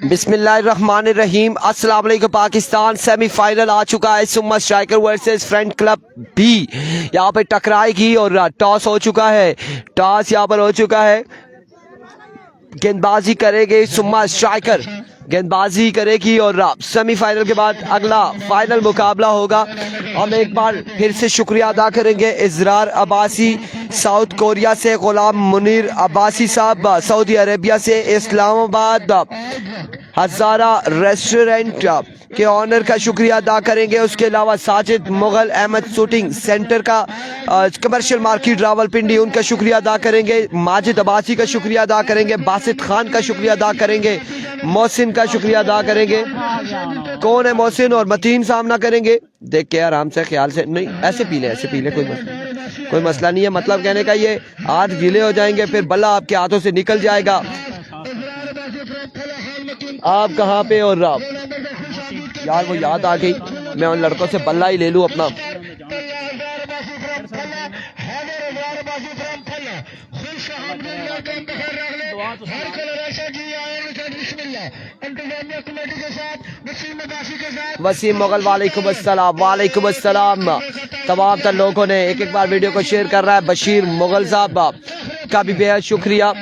बिस्मिल्लाहिर्रहमानिर्रहीम। अस्सलाम वालेकुम। पाकिस्तान सेमीफाइनल आ चुका है। सुम्मा striker versus front club B यहाँ पे टकराएगी और टॉस हो चुका है। टॉस यहाँ पर हो चुका है। गेंदबाजी करेंगे सुम्मा स्ट्राइकर, गेंदबाजी करेगी और सेमीफाइनल के बाद अगला फाइनल मुकाबला होगा। हम एक बार फिर से शुक्रिया अदा करेंगे इजरार अब्बासी साउथ कोरिया से, गुलाम मुनीर अब्बासी साहब सऊदी अरेबिया से, इस्लामाबाद हजारा रेस्टोरेंट के ऑनर का शुक्रिया अदा करेंगे। उसके अलावा साजिद मुगल अहमद शूटिंग सेंटर का कमर्शियल मार्केट रावलपिंडी, उनका शुक्रिया अदा करेंगे। माजिद अब्बासी का शुक्रिया अदा करेंगे। बासित खान का शुक्रिया अदा करेंगे। मोहसिन का शुक्रिया अदा करेंगे। कौन है मोहसिन और मतीन सामना करेंगे, देख के आराम से ख्याल से, नहीं ऐसे पी ले कोई मसला नहीं है। मतलब कहने का ये हाथ गीले हो जाएंगे फिर बल्ला आपके हाथों से निकल जाएगा। आप कहाँ पे और यार वो याद आ गई, मैं उन लड़कों से बल्ला ही ले लूं अपना। वसीम मुगल वालेकुम अस्सलाम। वालेकुम अस्सलाम। तमाम तर लोगों ने एक बार वीडियो को शेयर कर रहा है। बशीर मुगल साहब का भी बेहद शुक्रिया,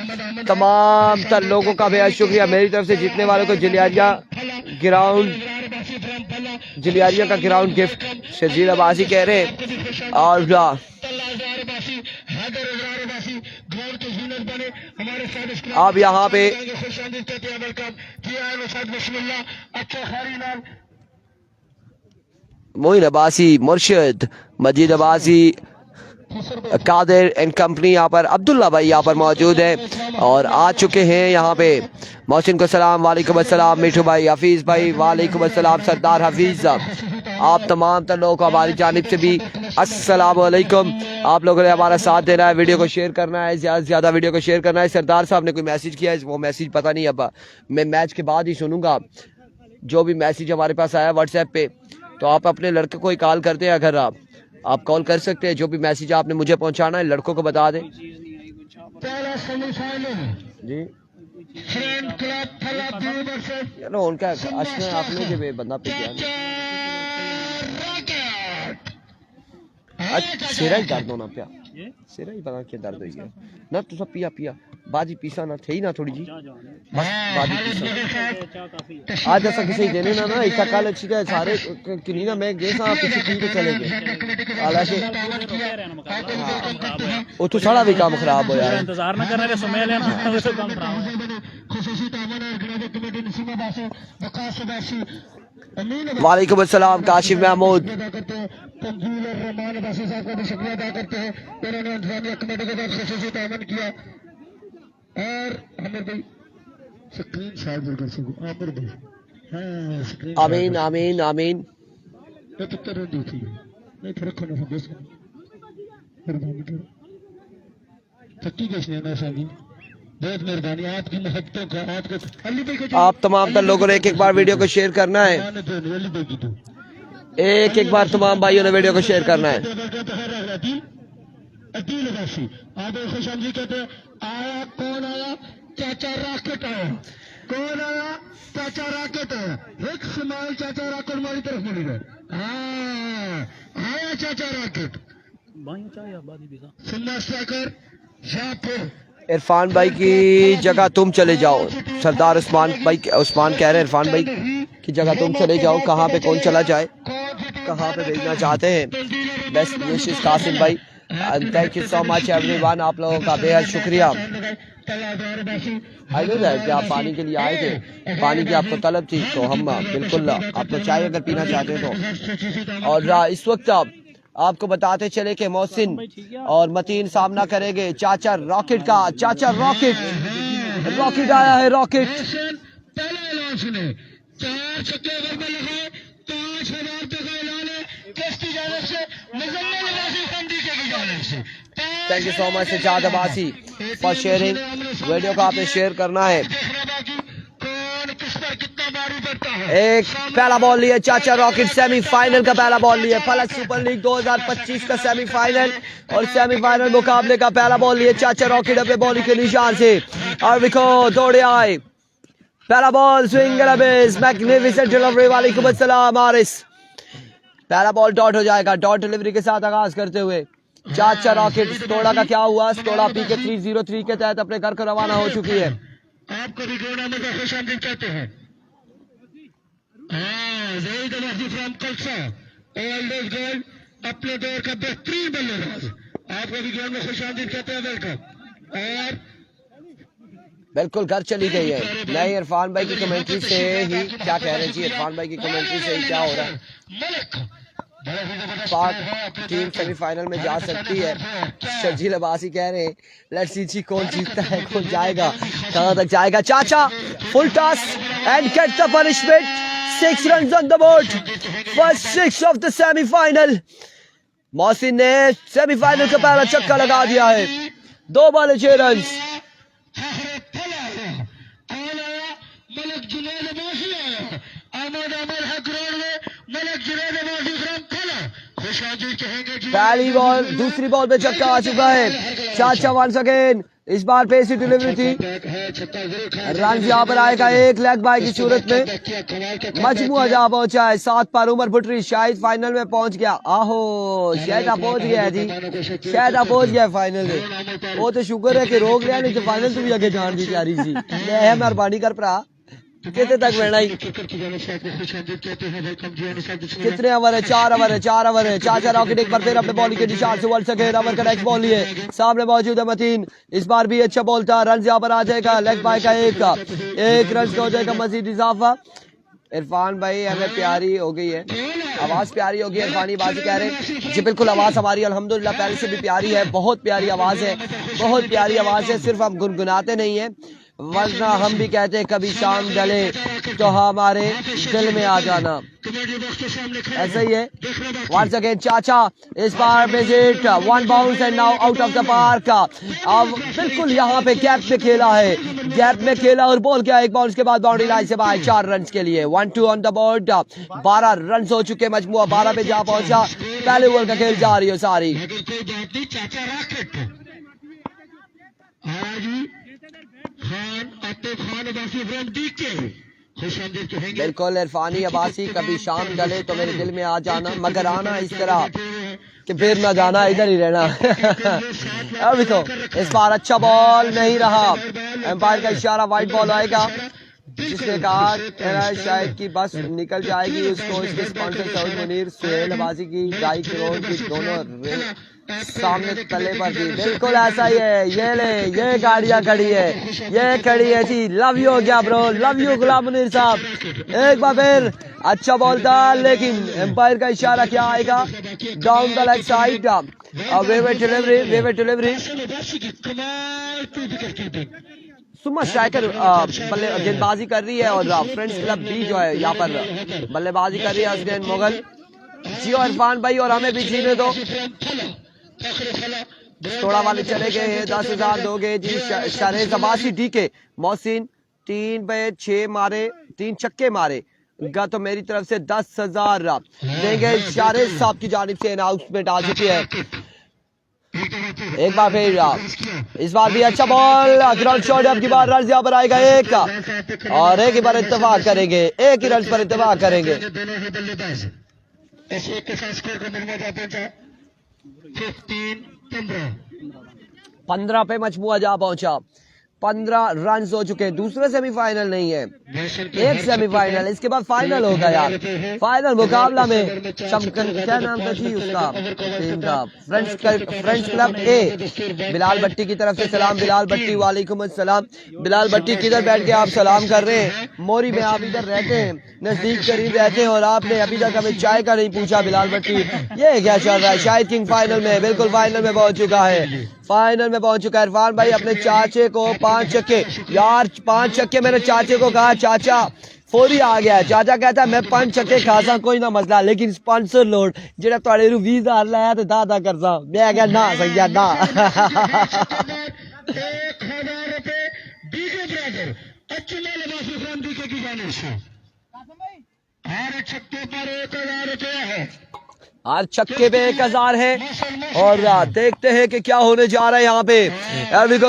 तमाम तर लोगों का बेहद शुक्रिया। मेरी तरफ से जीतने वालों को जिलियारिया का ग्राउंड गिफ्ट शजील अब्बासी कह रहे हैं। और अब यहाँ पे मोइन अब्बासी, मुर्शिद मजीद अब्बासी, कादिर एंड कंपनी यहाँ पर, अब्दुल्ला भाई यहाँ पर मौजूद है और आ चुके हैं यहाँ पे। मोहसिन को सलाम, वालेकुम अस्सलाम। मिठू भाई, हफीज़ भाई, वालेकुम अस्सलाम। सरदार हफीज़, आप तमाम तर लोगों को हमारी जानिब से भी अस्सलाम वालेकुम। आप लोगों ने हमारा साथ देना है, वीडियो को शेयर करना है, ज़्यादा से ज़्यादा वीडियो को शेयर करना है। सरदार साहब ने कोई मैसेज किया है, वो मैसेज पता नहीं, अब मैं मैच के बाद ही सुनूंगा। जो भी मैसेज हमारे पास आया व्हाट्सएप पे, तो आप अपने लड़के को ही कॉल करते हैं। अगर आप कॉल कर सकते हैं, जो भी मैसेज आपने मुझे पहुंचाना है लड़कों को बता दें जी। चलो उनका अपने के बंदा पे सिरा ही दर्द होना पिया, सिरा ही पता क्या दर्द हो गया ना। तो सब पिया बाजी पीसा ना थे ही ना थोड़ी जी, बस बाजी पीसा आज ऐसा किसी देने ना ऐसा कल अच्छी है सारे किन्हीं ना मैं गए सा पीछे पी के चले गए। हालांकि उतो सारा भी काम खराब हो यार, इंतजार ना करने समय लेना वैसे काम खराब। वालेकुम अस्सलाम काशिफ महमूद। आमीन आमीन आमीन। बहुत मेहरबानी आपकी महत्तों का, आपके आप तमाम तर लोगों ने एक बार वीडियो को शेयर करना है। एक बार तमाम भाइयों ने वीडियो को शेयर करना है। आया कौन आया? चाचा रॉकेट आया। कौन आया? चाचा रॉकेट आया। एक स्माइल चाचा रॉकेट हमारी तरफ मिली है। आया चाचा रॉकेट। सुन्ना स्ट्राइकर शाहपुर। इरफान भाई की जगह तुम चले जाओ। सरदार उस्मान भाई, उस्मान कह रहे हैं इरफान भाई की जगह तुम चले जाओ। कहाँ पे कौन चला जाए, कहाँ पे भेजना चाहते हैं? बेस्ट विशेस कासिम भाई, thank you so much everyone. आप लोगों का बेहद शुक्रिया। आई नो दैट कि आप पानी के लिए आए थे, पानी की आपको तलब थी, तो हम बिल्कुल आप लोग चाय अगर पीना चाहते हैं तो। और इस वक्त आपको बताते चले कि मोहसिन और मतीन सामना करेंगे चाचा रॉकेट का। चाचा रॉकेट आया है। Rocket thank you so much Sajjad Abbasi for sharing. Video को आपने शेयर करना है। एक पहला बॉल लिया चाचा रॉकेट, सेमीफाइनल का पहला बॉल लिया। फलक सुपर लीग 2025 का सेमीफाइनल और सेमीफाइनल मुकाबले का पहला बॉल लिया चाचा रॉकेट अपने बॉलिंग के निशान से। और देखो दौड़े आए पहला ball swing and a miss, magnificent delivery, वालेकुम अस्सलाम आरिस। पहला बॉल डॉट हो जाएगा, डॉट डिलीवरी के साथ आगाज करते हुए चाचा रॉकेट स्टोड़ा का क्या हुआ? स्टोड़ा पीके 303 के तहत अपने घर को रवाना हो चुकी है। आपको भी गोल आने का खुश आमदीद कहते हैं। ज़हीद अल-महदी फ्रॉम कल्सा, ऑलवेज गोल, अपने दौर का बेहतरीन बल्लेबाज। आपको भी गोल में खुश आमदीद कहते हैं, वेलकम। और बिल्कुल घर चली गई है। नहीं, इरफान भाई की कमेंट्री से ही क्या कह रहे जी, इरफान भाई की कमेंट्री से ही क्या हो रहा है? पाक टीम सेमीफाइनल में जा सकती है, शर्जील अब्बासी कह रहे हैं। लेट्स सी जी कौन जीतता है, कौन जाएगा, कहां तक जाएगा। चाचा full toss and get the punishment, 6 runs on the board, first 6 of the semifinal. Mohsin ने सेमीफाइनल का पहला छक्का लगा दिया है, 2 बॉल 6 रन। पहली बॉल, दूसरी बॉल पे छक्का आ चुका है। चाचा वंस अगेन, इस बार पेसी डिलीवरी थी, रन यहाँ पर आएगा एक लेग बाय की सूरत में। मजमुआ जहाँ पहुंचा है 7 पर। उमर भुट्टरी शायद फाइनल में पहुंच गया। आहो शायद पहुंच गया है जी, शायद पहुंच गया फाइनल में। वो तो शुक्र है कि रोक लिया, नहीं तो फाइनल तो भी आगे जान दी तैयारी जी। मेहरबानी कर भरा, कितने तक बहना ही, कितने ओवर है? 4 ओवर है, 4 ओवर है। चाचा रॉकेट एक बार फिर अपने बॉलिंग के निशान से वर्ल्ड सके, ओवर का नेक्स्ट बॉल लिए सामने मौजूद है मतीन। इस बार भी अच्छा बॉल था, रन यहाँ पर आ जाएगा, लेग बाय का एक रन का हो जाएगा मजीद इजाफा। इरफान भाई हमें प्यारी हो गई है, आवाज प्यारी होगी। इरफानी बाजी कह रहे हैं जी, बिल्कुल आवाज हमारी अल्हम्दुलिल्लाह पहले से भी प्यारी है, बहुत प्यारी आवाज है, बहुत प्यारी आवाज है। सिर्फ हम गुनगुनाते नहीं है, वरना हम भी कहते हैं कभी शाम ढले तो हमारे दिल में आ जाना, ऐसा ही है। वंस अगेन चाचा, इस बार visit, 1 bounce and now out of the park. अब बिल्कुल यहाँ पे गैप में खेला है, गैप में खेला और बॉल क्या, एक बाउंस के बाद बाउंड्री लाइन से बाहर, 4 रन के लिए। 1-2 ऑन द बोर्ड, 12 रन हो चुके, मजमुआ 12 पे जा पहुंचा। पहले ओवर का खेल जा रही है सारी। बिल्कुल इरफानी अब्बासी, कभी शाम डले तो मेरे दिल में आ जाना, मगर आना इस तरह कि फिर ना जाना, इधर ही रहना। अब देखो इस बार अच्छा बॉल नहीं रहा, एम्पायर का इशारा, वाइट बॉल आएगा, जिसने कहा शायद कि बस निकल जाएगी उसको। इसके स्पॉन्सर सऊद मुनीर, सुहेल अब्बासी की 2.5 करोड़ की दोनों सामने तले पर थी। बिल्कुल ऐसा ही है, ये ले, ये गाड़ियां खड़ी है, ये खड़ी है जी। लव यू हो गया ब्रो, लव यू गुलाम मुनीर साहब। एक बार फिर अच्छा बॉल था, लेकिन एम्पायर का इशारा क्या आएगा, डाउन द लेग साइड, वेवे डिलीवरी। सुमा स्ट्राइकर गेंदबाजी कर रही है, और फ्रेंड्स क्लब भी जो है यहाँ पर बल्लेबाजी कर रही है। असगैन मुगल जी और इरफान भाई, और हमें भी जीने दो। थोड़ा वाले चले गए हैं, 10,000 दोगे जी। शारेज अब्बासी डीके, मोहसिन 3 पे 6 मारे, 3 छक्के मारे गा, तो मेरी तरफ से 10,000 देंगे। शारेज साहब की जानिब से अनाउंसमेंट आ चुकी है। एक बार फिर इस बार भी अच्छा बॉल, ग्राउंड शॉट, अब की बार रन यहाँ पर आएगा एक, और एक ही बार इत्तेफाक करेंगे, एक ही रन पर इत्तेफाक करेंगे। 15 पे मजमुआ जा पहुंचा, 15 रन हो चुके। दूसरे सेमीफाइनल नहीं है, एक सेमीफाइनल, इसके बाद फाइनल होगा यार। फाइनल मुकाबला में क्या नाम था जी उसका टीम का, फ्रेंड्स क्लब ए। बिलाल भट्टी की तरफ से सलाम, बिलाल भट्टी वालेकुम अस्सलाम। बिलाल भट्टी किधर बैठ के आप सलाम कर रहे हैं? मोरी में आप इधर रहते हैं, नजदीक करीब रहते हैं, और आपने अभी तक हमें चाय का नहीं पूछा। बिलाल भट्टी ये क्या चल रहा है? शाहिद किंग फाइनल में, बिल्कुल फाइनल में पहुंच चुका है, फाइनल में पहुंच चुका है। इरफान भाई अपने चाचे को 5 छक्के, यार 5 छक्के, मैंने चाचे को कहा, चाचा फौरी आ गया। चाचा कहता है मैं 5 छक्के खाता, कोई ना मसला, लेकिन स्पॉन्सर लोड जेड़ा तुहाडे रू 20,000 लाया तो दादा करदा। मैं क्या ना संज्ञा ना। 1000 रुपए डीके ब्रदर अचुला लिबासी फ्रॉम डीके की जानिब से, हर छक्के पर 1000 रुपया है, हर छक्के पे 1000 है। और देखते हैं कि क्या होने जा रहा है यहाँ पे।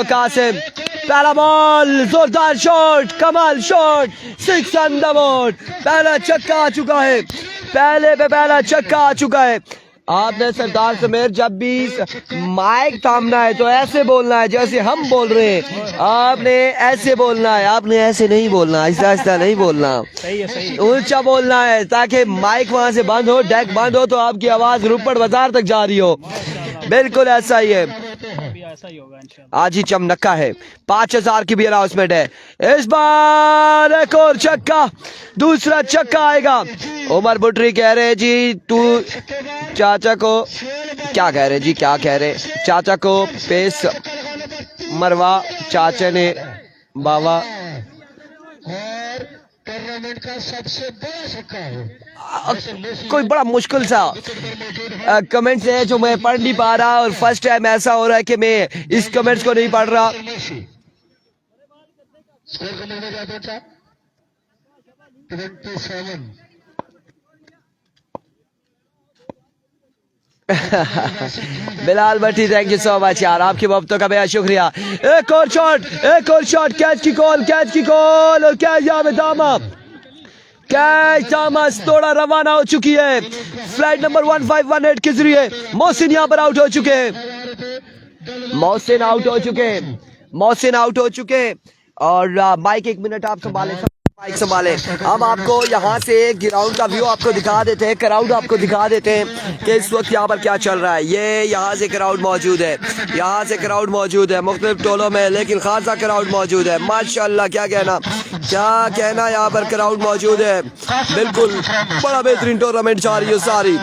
कासिम पहला बॉल, जोरदार शॉट, कमाल शॉट, 6 ऑन द बोर्ड। पहला छक्का आ चुका है, पहले पे पहला छक्का आ चुका है। आपने सरदार समीर जब भी माइक थामना है तो ऐसे बोलना है जैसे हम बोल रहे हैं। आपने ऐसे बोलना है, आपने ऐसे नहीं बोलना, आहिस्ता आहिस्ता नहीं बोलना, ऊंचा बोलना है ताकि माइक वहां से बंद हो, डेक बंद हो तो आपकी आवाज रुपड़ बाजार तक जा रही हो। बिल्कुल ऐसा ही है, आज ही चमनक्का है। 5000 की भी अनाउंसमेंट है। इस बार एक और छक्का, दूसरा छक्का आएगा। उमर बुटरी कह रहे जी तू चाचा को क्या कह रहे जी, क्या कह रहे, चाचा को पेस मरवा, चाचा ने बाबा टूर्नामेंट का सबसे बड़ा छक्का है। कोई बड़ा मुश्किल सा कमेंट्स है जो मैं पढ़ नहीं पा रहा, और फर्स्ट टाइम ऐसा हो रहा है कि मैं इस कमेंट्स को नहीं पढ़ रहा। स्कोर का नंबर क्या था? 27। बिलाल भट्टी, थैंक यू सो मच यार, आपकी मोहब्बतों का बेहद शुक्रिया। एक और शॉट, एक और शॉट, कैच की कॉल, कैच की कॉल, और क्या जाम दामा, कैच थॉमस थोड़ा रवाना हो चुकी है। फ्लाइट नंबर 1518 के जरिए मोहसिन यहाँ पर आउट हो चुके हैं, मोहसिन आउट हो चुके हैं, मोहसिन आउट हो चुके हैं। और माइक एक मिनट आप संभाले, माइक संभाले। हम आपको यहाँ से ग्राउंड का व्यू आपको दिखा देते हैं, क्राउड आपको दिखा देते हैं कि इस वक्त यहाँ पर क्या चल रहा है। ये यहाँ से क्राउड मौजूद है, यहाँ से क्राउड मौजूद है मुख्तलिफ टोलों में, लेकिन खासा क्राउड मौजूद है। माशाल्लाह, क्या कहना, क्या कहना, यहाँ पर क्राउड मौजूद है। बिल्कुल बड़ा बेहतरीन टूर्नामेंट जा रही है सारी।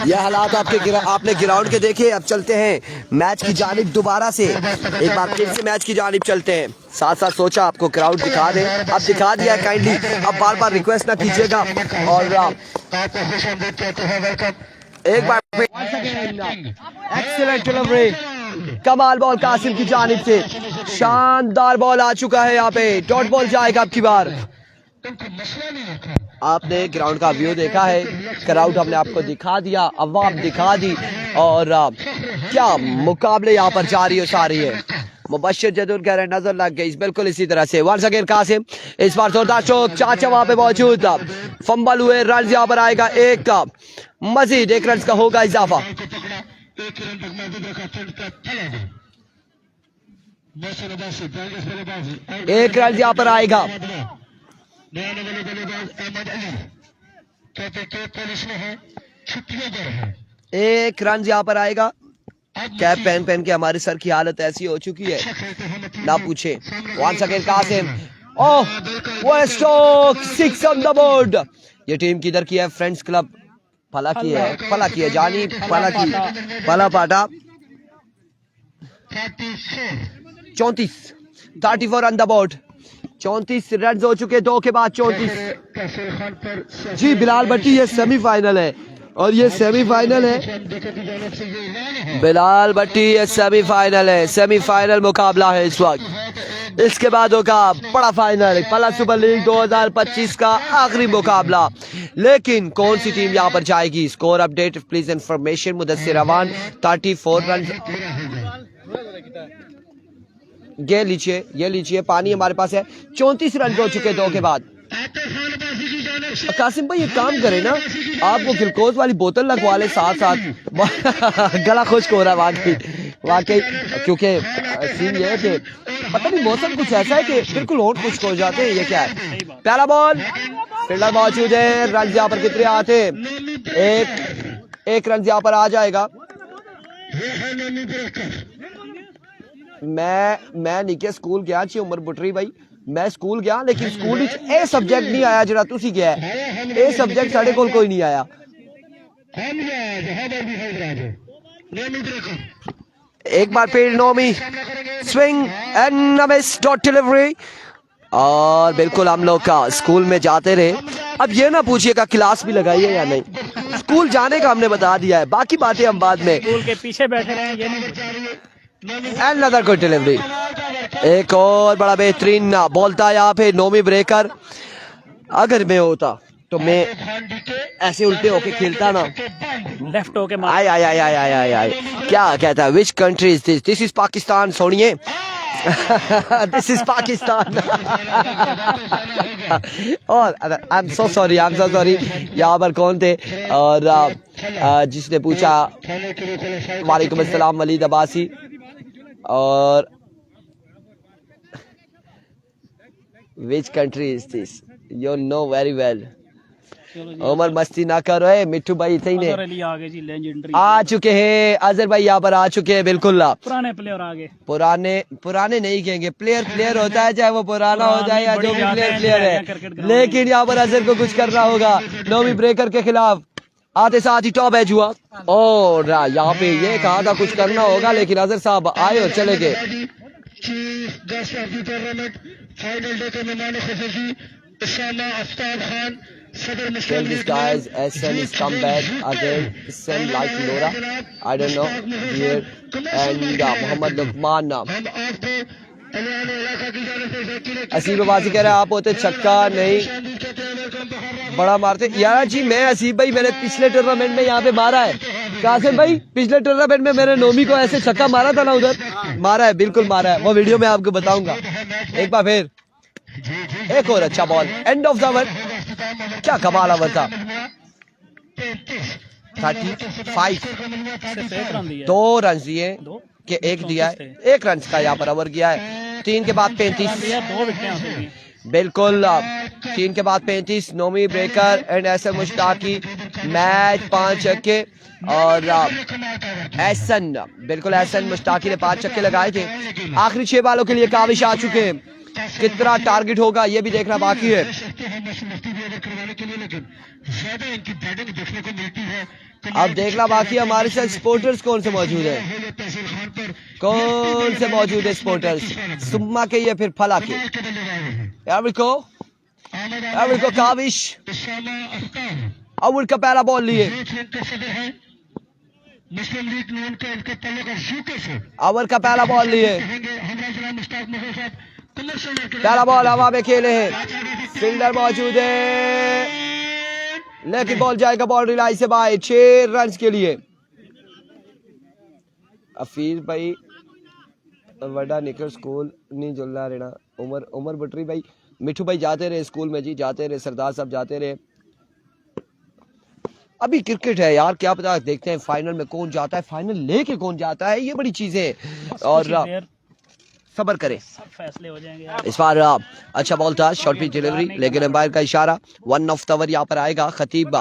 ये हालात आपने ग्राउंड के देखे। अब चलते हैं मैच की जानिब, दोबारा से एक बार फिर से मैच की जानिब चलते हैं। साथ साथ सोचा आपको क्राउड दिखा दें, अब दिखा दिया काइंडली, अब बार बार रिक्वेस्ट ना कीजिएगा। और एक बार एक्सीलेंट डिलीवरी, कमाल बॉल कासिम की जानिब से, शानदार बॉल आ चुका है। यहाँ पे डॉट बॉल जाएगा अब की बार। आपने ग्राउंड का व्यू देखा है, क्राउड हमने आपको दिखा दिया, अवाम दिखा दी, और क्या मुकाबले यहाँ पर जारी हो सारी है। मुबश्शिर जदूर कह रहे नजर लग गई, बिल्कुल इसी तरह से। वंस अगेन कासिम, इस बार जोरदार चौक, चाचा वहां पे मौजूद, फंबल हुए, रन यहाँ पर आएगा एक का, मजीद 1 रन का होगा इजाफा। एक रन यहाँ पर आएगा। नया वाले बल्लेबाज अहमद अली कहते के पुलिस में है, छुट्टियों पर है। 1 रन यहाँ पर आएगा। कैप पहन पहन के हमारे सर की हालत ऐसी हो चुकी है ना पूछे। वंस अगेन कासिम, ओह वो स्ट्रोक, 6 ऑन द बोर्ड। ये टीम किधर की है? फ्रेंड्स क्लब फला की है, फला की है जानी, फला की, फला पाटा। 34 ऑन द बोर्ड, 34 रन हो चुके, 2 के बाद 34। जी बिलाल भट्टी, ये सेमीफाइनल है, और ये सेमीफाइनल है बिलाल भट्टी, ये सेमीफाइनल है, सेमीफाइनल मुकाबला है इस वक्त। इसके बाद होगा बड़ा फाइनल, पला सुपर लीग 2025 का आखिरी मुकाबला। लेकिन कौन सी टीम यहाँ पर जाएगी? Score update please information, Mudassir Awan 34 run. ये लीजिए, ये लीजिए पानी हमारे पास है। 34 रन हो चुके 2 के बाद। कासिम भाई एक काम करे ना, आपको ग्लूकोज वाली बोतल लगवा ले साथ साथ। गला खुश्क हो रहा है वाकई, क्योंकि सीन ये है कि पता नहीं मौसम कुछ ऐसा है कि बिल्कुल होंठ खुश्क हो जाते हैं। ये क्या है? पहला बॉल, फील्डर मौजूद है, रन यहाँ पर कितने आते? एक रन यहाँ पर आ जाएगा। मैं नीचे स्कूल गया छी उमर बुटरी भाई, मैं स्कूल गया, लेकिन स्कूल ए सब्जेक्ट नहीं आया जरा तुसी गया है, ए सब्जेक्ट साढ़े कोल कोई नहीं आया। एक बार फिर नोमी swing and miss, dot delivery. और बिल्कुल हम लोग का स्कूल में जाते रहे। अब ये ना पूछिएगा क्लास भी लगाई है या नहीं, स्कूल जाने का हमने बता दिया है, बाकी बातें हम बाद में। स्कूल के पीछे बैठे रहे, ये नहीं। Another good delivery, एक और बड़ा बेहतरीन बोलता यहाँ पे नोमी ब्रेकर। अगर मैं होता तो मैं ऐसे उल्टे होके खेलता ना। लेफ्ट होके मार। आय आय आय आय आय आय आय क्या कहता है, which country is this? This is Pakistan सोनिए। This is Pakistan. और आई एम सो सॉरी, यहाँ पर कौन थे? और जिसने पूछा, वालेकुम अस्सलाम वलीद अब्बासी। और which country is this? You know very well. Umar मस्ती ना करो, है मिट्टू भाई सही ने आगे जी लेजेंडरी आ चुके हैं। अजहर भाई यहाँ पर आ चुके हैं, बिल्कुल। पुराने प्लेयर आगे। पुराने नहीं कहेंगे, प्लेयर होता है, चाहे वो पुराना हो जाए या जो भी प्लेयर है। लेकिन यहाँ पर अजहर को कुछ करना होगा नोमी ब्रेकर के खिलाफ। आते साथ ही टॉप एज हुआ और यहाँ पे ये कहा था कुछ करना होगा, लेकिन अजहर साहब आए और चले गए। Tell these guys SN is come back again, same like Nora, I don't know here, and Mohammad Luqman। असीब बाजी कह रहे हैं आप होते छक्का नहीं बड़ा मारते यार जी। मैं असीब भाई, मैंने पिछले टूर्नामेंट में यहाँ पे मारा है। कासिम भाई, पिछले टूर्नामेंट में मैंने नोमी को ऐसे छक्का मारा था ना, उधर मारा है, बिल्कुल मारा है। वो वीडियो में आपको बताऊंगा एक बार फिर। एक और अच्छा ball, end of the over, क्या कमाल ओवर था। 35 2 रन दिए कि एक दिया है, 1 रन का यहाँ पर ओवर किया है। 3 के बाद 35, बिल्कुल 3 के बाद 35। Nomi breaker and Ehsan Muttaqi, match 5 छक्के। और एहसन, बिल्कुल एहसन मुश्ताकी ने 5 छक्के लगाए थे। आखिरी 6 बालों के लिए काविश आ चुके हैं। कितना टारगेट होगा ये भी देखना बाकी है। अब देखना बाकी है हमारे साथ स्पोर्टर्स कौन से मौजूद है, कौन से मौजूद है स्पोर्टर्स, सुम्मा के या फिर फला के। काविश अवुल का पहला बॉल लिए, अवर का पहला बॉल लिए, पहला बॉल हवा में खेले हैं। फील्डर मौजूद है लेकिन बॉल जाएगा बाउंड्री लाइन से बाहर, 6 रन के लिए। अफीर भाई वडा निकल स्कूल नहीं जुलना रहना। उमर बटरी भाई, मिठू भाई जाते रहे स्कूल में जी, जाते रहे, सरदार साहब जाते रहे। अभी क्रिकेट है यार, क्या पता, देखते हैं फाइनल में कौन जाता है, फाइनल लेके कौन जाता है, ये बड़ी चीजें। और सबर करें, फैसले हो जाएंगे। इस बार अच्छा बॉल था, शॉर्ट पिच डिलीवरी, लेकिन अंपायर का इशारा। 1 ऑफ द ओवर यहाँ पर आएगा। खतीब,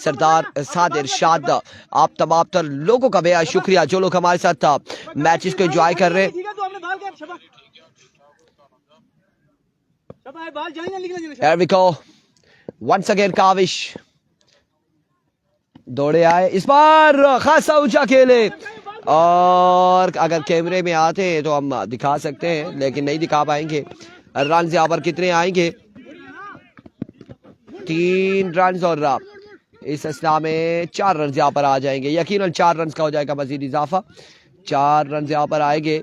सरदार, साद, इरशाद, आप तमाम लोगों का बेहद शुक्रिया जो लोग हमारे साथ था मैचेस को एंजॉय कर रहे हैं। Here we go. Once again Kaavish दौड़े आए, इस बार खासा ऊंचा खेले, और अगर कैमरे में आते हैं तो हम दिखा सकते हैं लेकिन नहीं दिखा पाएंगे। रन यहाँ पर कितने आएंगे? 3 रन, और इस असला में 4 रन यहाँ पर आ जाएंगे। यकीनन 4 रन का हो जाएगा मजीद इजाफा। 4 रन यहाँ पर आएंगे,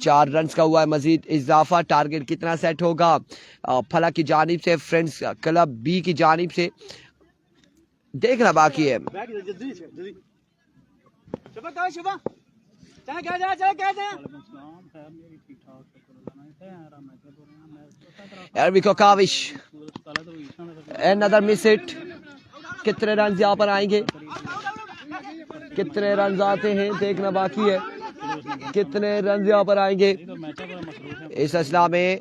4 रन का हुआ है मजीद इजाफा। टारगेट कितना सेट होगा फला की जानिब से, फ्रेंड्स क्लब बी की जानिब से, देखना बाकी है। Kaavish another miss it। कितने रन यहाँ पर आएंगे, कितने रन आते हैं देखना बाकी है, कितने रन यहाँ पर आएंगे। इस असला में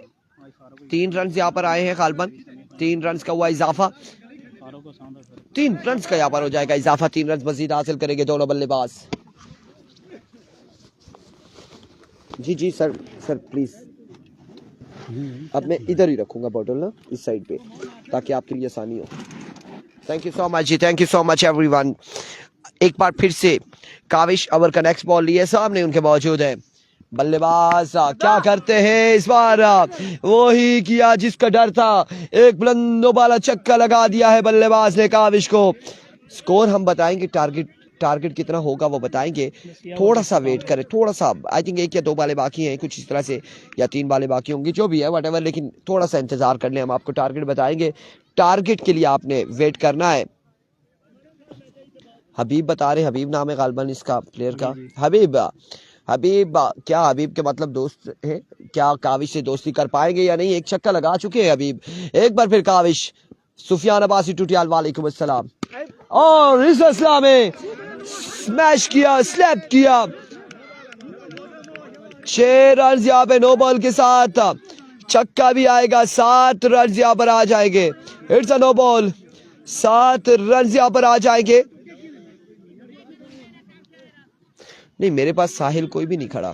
3 रन यहाँ पर आए हैं गालबन, 3 रन का हुआ इजाफा, 3 रन का यहाँ पर हो जाएगा इजाफा। 3 रन मजीद हासिल करेंगे दोनों बल्लेबाज। जी सर प्लीज, अब मैं इधर ही रखूंगा बॉटल ना, इस साइड पे, ताकि आपके लिए आसानी हो। Thank you so much ji, thank you so much everyone. एक बार फिर से काविश ओवर का नेक्स्ट बॉल लिए सामने उनके मौजूद है। बल्लेबाज क्या करते हैं इस बार, वही किया जिसका डर था, एक बुलंदो वाला छक्का लगा दिया है बल्लेबाज ने काविश को। स्कोर हम बताएंगे, टारगेट कितना होगा वो बताएंगे, थोड़ा सा वेट करें, थोड़ा सा। आई थिंक 1 या 2 बालें बाकी हैं कुछ इस तरह से, या 3 बालें बाकी होंगी, जो भी है व्हाटएवर, लेकिन थोड़ा सा इंतजार कर लें, हम आपको टारगेट बताएंगे। टारगेट के लिए आपने वेट करना है। हबीब बता रहे, हबीब नाम है गालबन इसका प्लेयर का। हबीब क्या हबीब के मतलब दोस्त है क्या? काविश से दोस्ती कर पाएंगे या नहीं? एक छक्का लगा चुके हैं हबीब। एक बार फिर काविश, सुफियान अब्बासी टुटियाल वालेकुम अस्सलाम, और इस असला में स्मैश किया, स्लैप किया। 6 रन यहाँ पे नो बॉल के साथ, छक्का भी आएगा, 7 रन यहाँ पर आ जाएंगे। It's a no ball, 7 run यहाँ पर आ जाएंगे। नहीं, मेरे पास साहिल कोई भी नहीं खड़ा,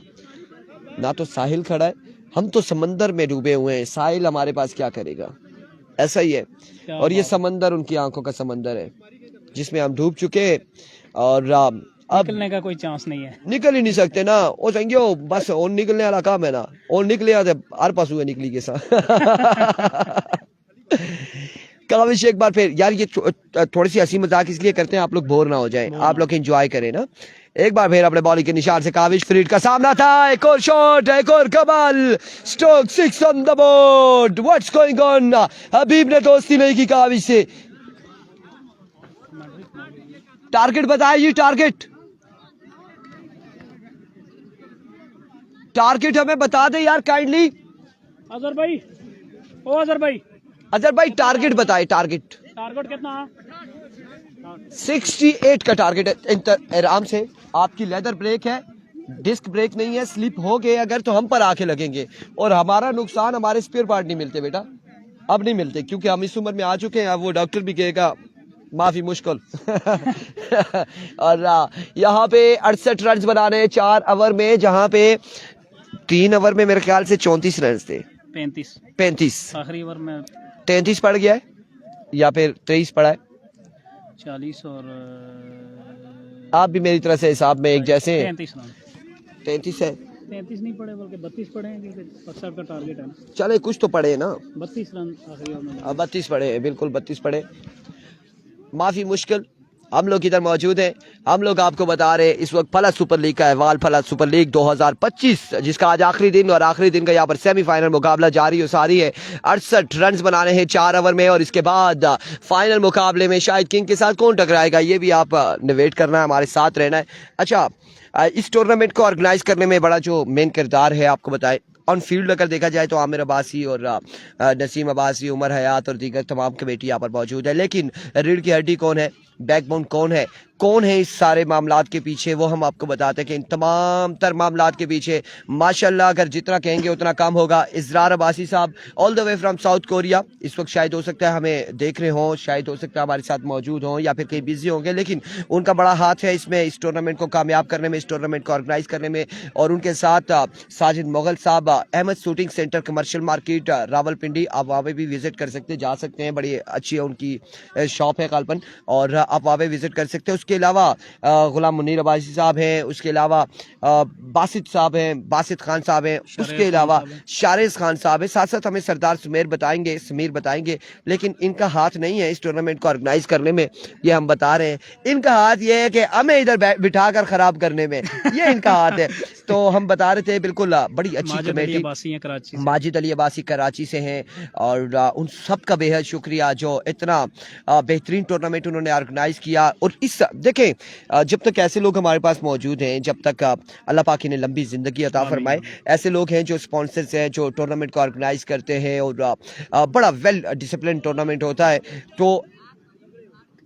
ना तो साहिल खड़ा है, हम तो समंदर में डूबे हुए हैं, साहिल हमारे पास क्या करेगा? ऐसा ही है। और ये समंदर उनकी आंखों का समंदर है जिसमें हम डूब चुके हैं, और अब निकलने का कोई चांस नहीं है, निकल ही नहीं सकते ना। ओ संगियो बस और निकलने वाला काम है ना, और निकले आते हर पास हुए निकली के साथ। काविश एक बार फिर यार, ये थोड़ी सी हंसी मजाक इसलिए करते हैं आप लोग बोर ना हो जाएं, आप लोग एंजॉय करें ना। एक बार फिर अपने बॉलिंग के निशान से काविश फ्रीड का सामना था, एक और शॉट, एक और कमाल, stroke 6 on the board. What's going on? Habib ने दोस्ती नहीं की काविश से। टारगेट बताइए, टारगेट हमें बता दे यार काइंडली। अजहर भाई, ओ अजहर भाई टारगेट बताए, टारगेट कितना? 68 का टारगेट है। आराम से, आपकी लेदर ब्रेक है, डिस्क ब्रेक नहीं है, स्लिप हो गए अगर तो हम पर आके लगेंगे, और हमारा नुकसान, हमारे स्पेयर पार्ट नहीं मिलते बेटा, अब नहीं मिलते, क्योंकि हम इस उम्र में आ चुके हैं। अब वो डॉक्टर भी कहेगा माफी मुश्किल। और यहाँ पे 68 रन बनाने हैं 4 ओवर में, जहाँ पे 3 ओवर में मेरे ख्याल से 34 रन थे, 35 आखिरी ओवर में 33 पड़ गया है या फिर 23 पड़ा है। 40 और आप भी मेरी तरह से हिसाब में एक जैसे हैं। 33 रन, 33 है, 33 नहीं पड़े बल्कि 32 पड़े हैं, क्योंकि अक्सर का टारगेट है। चले कुछ तो पड़े ना, 32 रन आखिरी ओवर में। 32 पड़े हैं, बिल्कुल 32 पड़े। माफी मुश्किल, हम लोग इधर मौजूद हैं, हम लोग आपको बता रहे हैं इस वक्त फलक सुपर लीग का अहवाल, फलक सुपर लीग 2025, जिसका आज आखिरी दिन, और आखिरी दिन का यहाँ पर सेमीफाइनल मुकाबला जारी सारी है। 68 रन बनाने हैं 4 ओवर में, और इसके बाद फाइनल मुकाबले में शाहिद किंग के साथ कौन टकराएगा ये भी आप वेट करना है, हमारे साथ रहना है। अच्छा, इस टूर्नामेंट को ऑर्गेनाइज करने में बड़ा जो मेन किरदार है आपको बताए, ऑन फील्ड अगर देखा जाए तो आमिर अब्बासी और नसीम अब्बासी, उमर हयात और दीगर तमाम कमेटी यहाँ पर मौजूद है, लेकिन रीढ़ की हड्डी कौन है, बैकबोन कौन है इस सारे मामलात के पीछे, वो हम आपको बताते हैं कि इन तमाम तर मामलात के पीछे माशाल्लाह अगर जितना कहेंगे उतना कम होगा। इजरार अब्बासी साहब all the way from south Korea, इस वक्त शायद हो सकता है हमें देख रहे हों, शायद हो सकता है हमारे साथ मौजूद हों या फिर कहीं बिजी होंगे, लेकिन उनका बड़ा हाथ है इसमें, इस टूर्नामेंट को कामयाब करने में, इस टूर्नामेंट को ऑर्गेनाइज करने में। और उनके साथ साजिद मुगल साहब, Ahmed shooting centre, commercial market, Rawalpindi, आप वहाँ पे भी विजिट कर सकते हैं, जा सकते हैं, बड़ी अच्छी है उनकी शॉप है कालपन, और आप वहाँ पे विजिट कर सकते हैं। उसके अलावा गुलाम मुनीर अब्बासी साहब हैं, उसके अलावा बासित साहब हैं, बासित खान साहब हैं, उसके अलावा शारिस खान साहब हैं, साथ साथ हमें सरदार समीर बताएंगे, लेकिन इनका हाथ नहीं है इस टूर्नामेंट को ऑर्गेनाइज करने में, ये हम बता रहे हैं। इनका हाथ ये है कि हमें इधर बिठाकर खराब करने में, ये इनका हाथ है। तो हम बता रहे थे बिल्कुल बड़ी अच्छी कमेटी, माजिद अली अब्बासी कराची से हैं, और उन सब का बेहद शुक्रिया जो इतना बेहतरीन टूर्नामेंट उन्होंने ऑर्गेनाइज किया। और इस देखें, जब तक ऐसे लोग हमारे पास मौजूद हैं, जब तक अल्लाह पाक इन्हें लंबी ज़िंदगी अता फरमाए, ऐसे लोग हैं जो स्पॉन्सर्स हैं, जो टूर्नामेंट को ऑर्गेनाइज करते हैं, और बड़ा वेल डिसिप्लिन टूर्नामेंट होता है, तो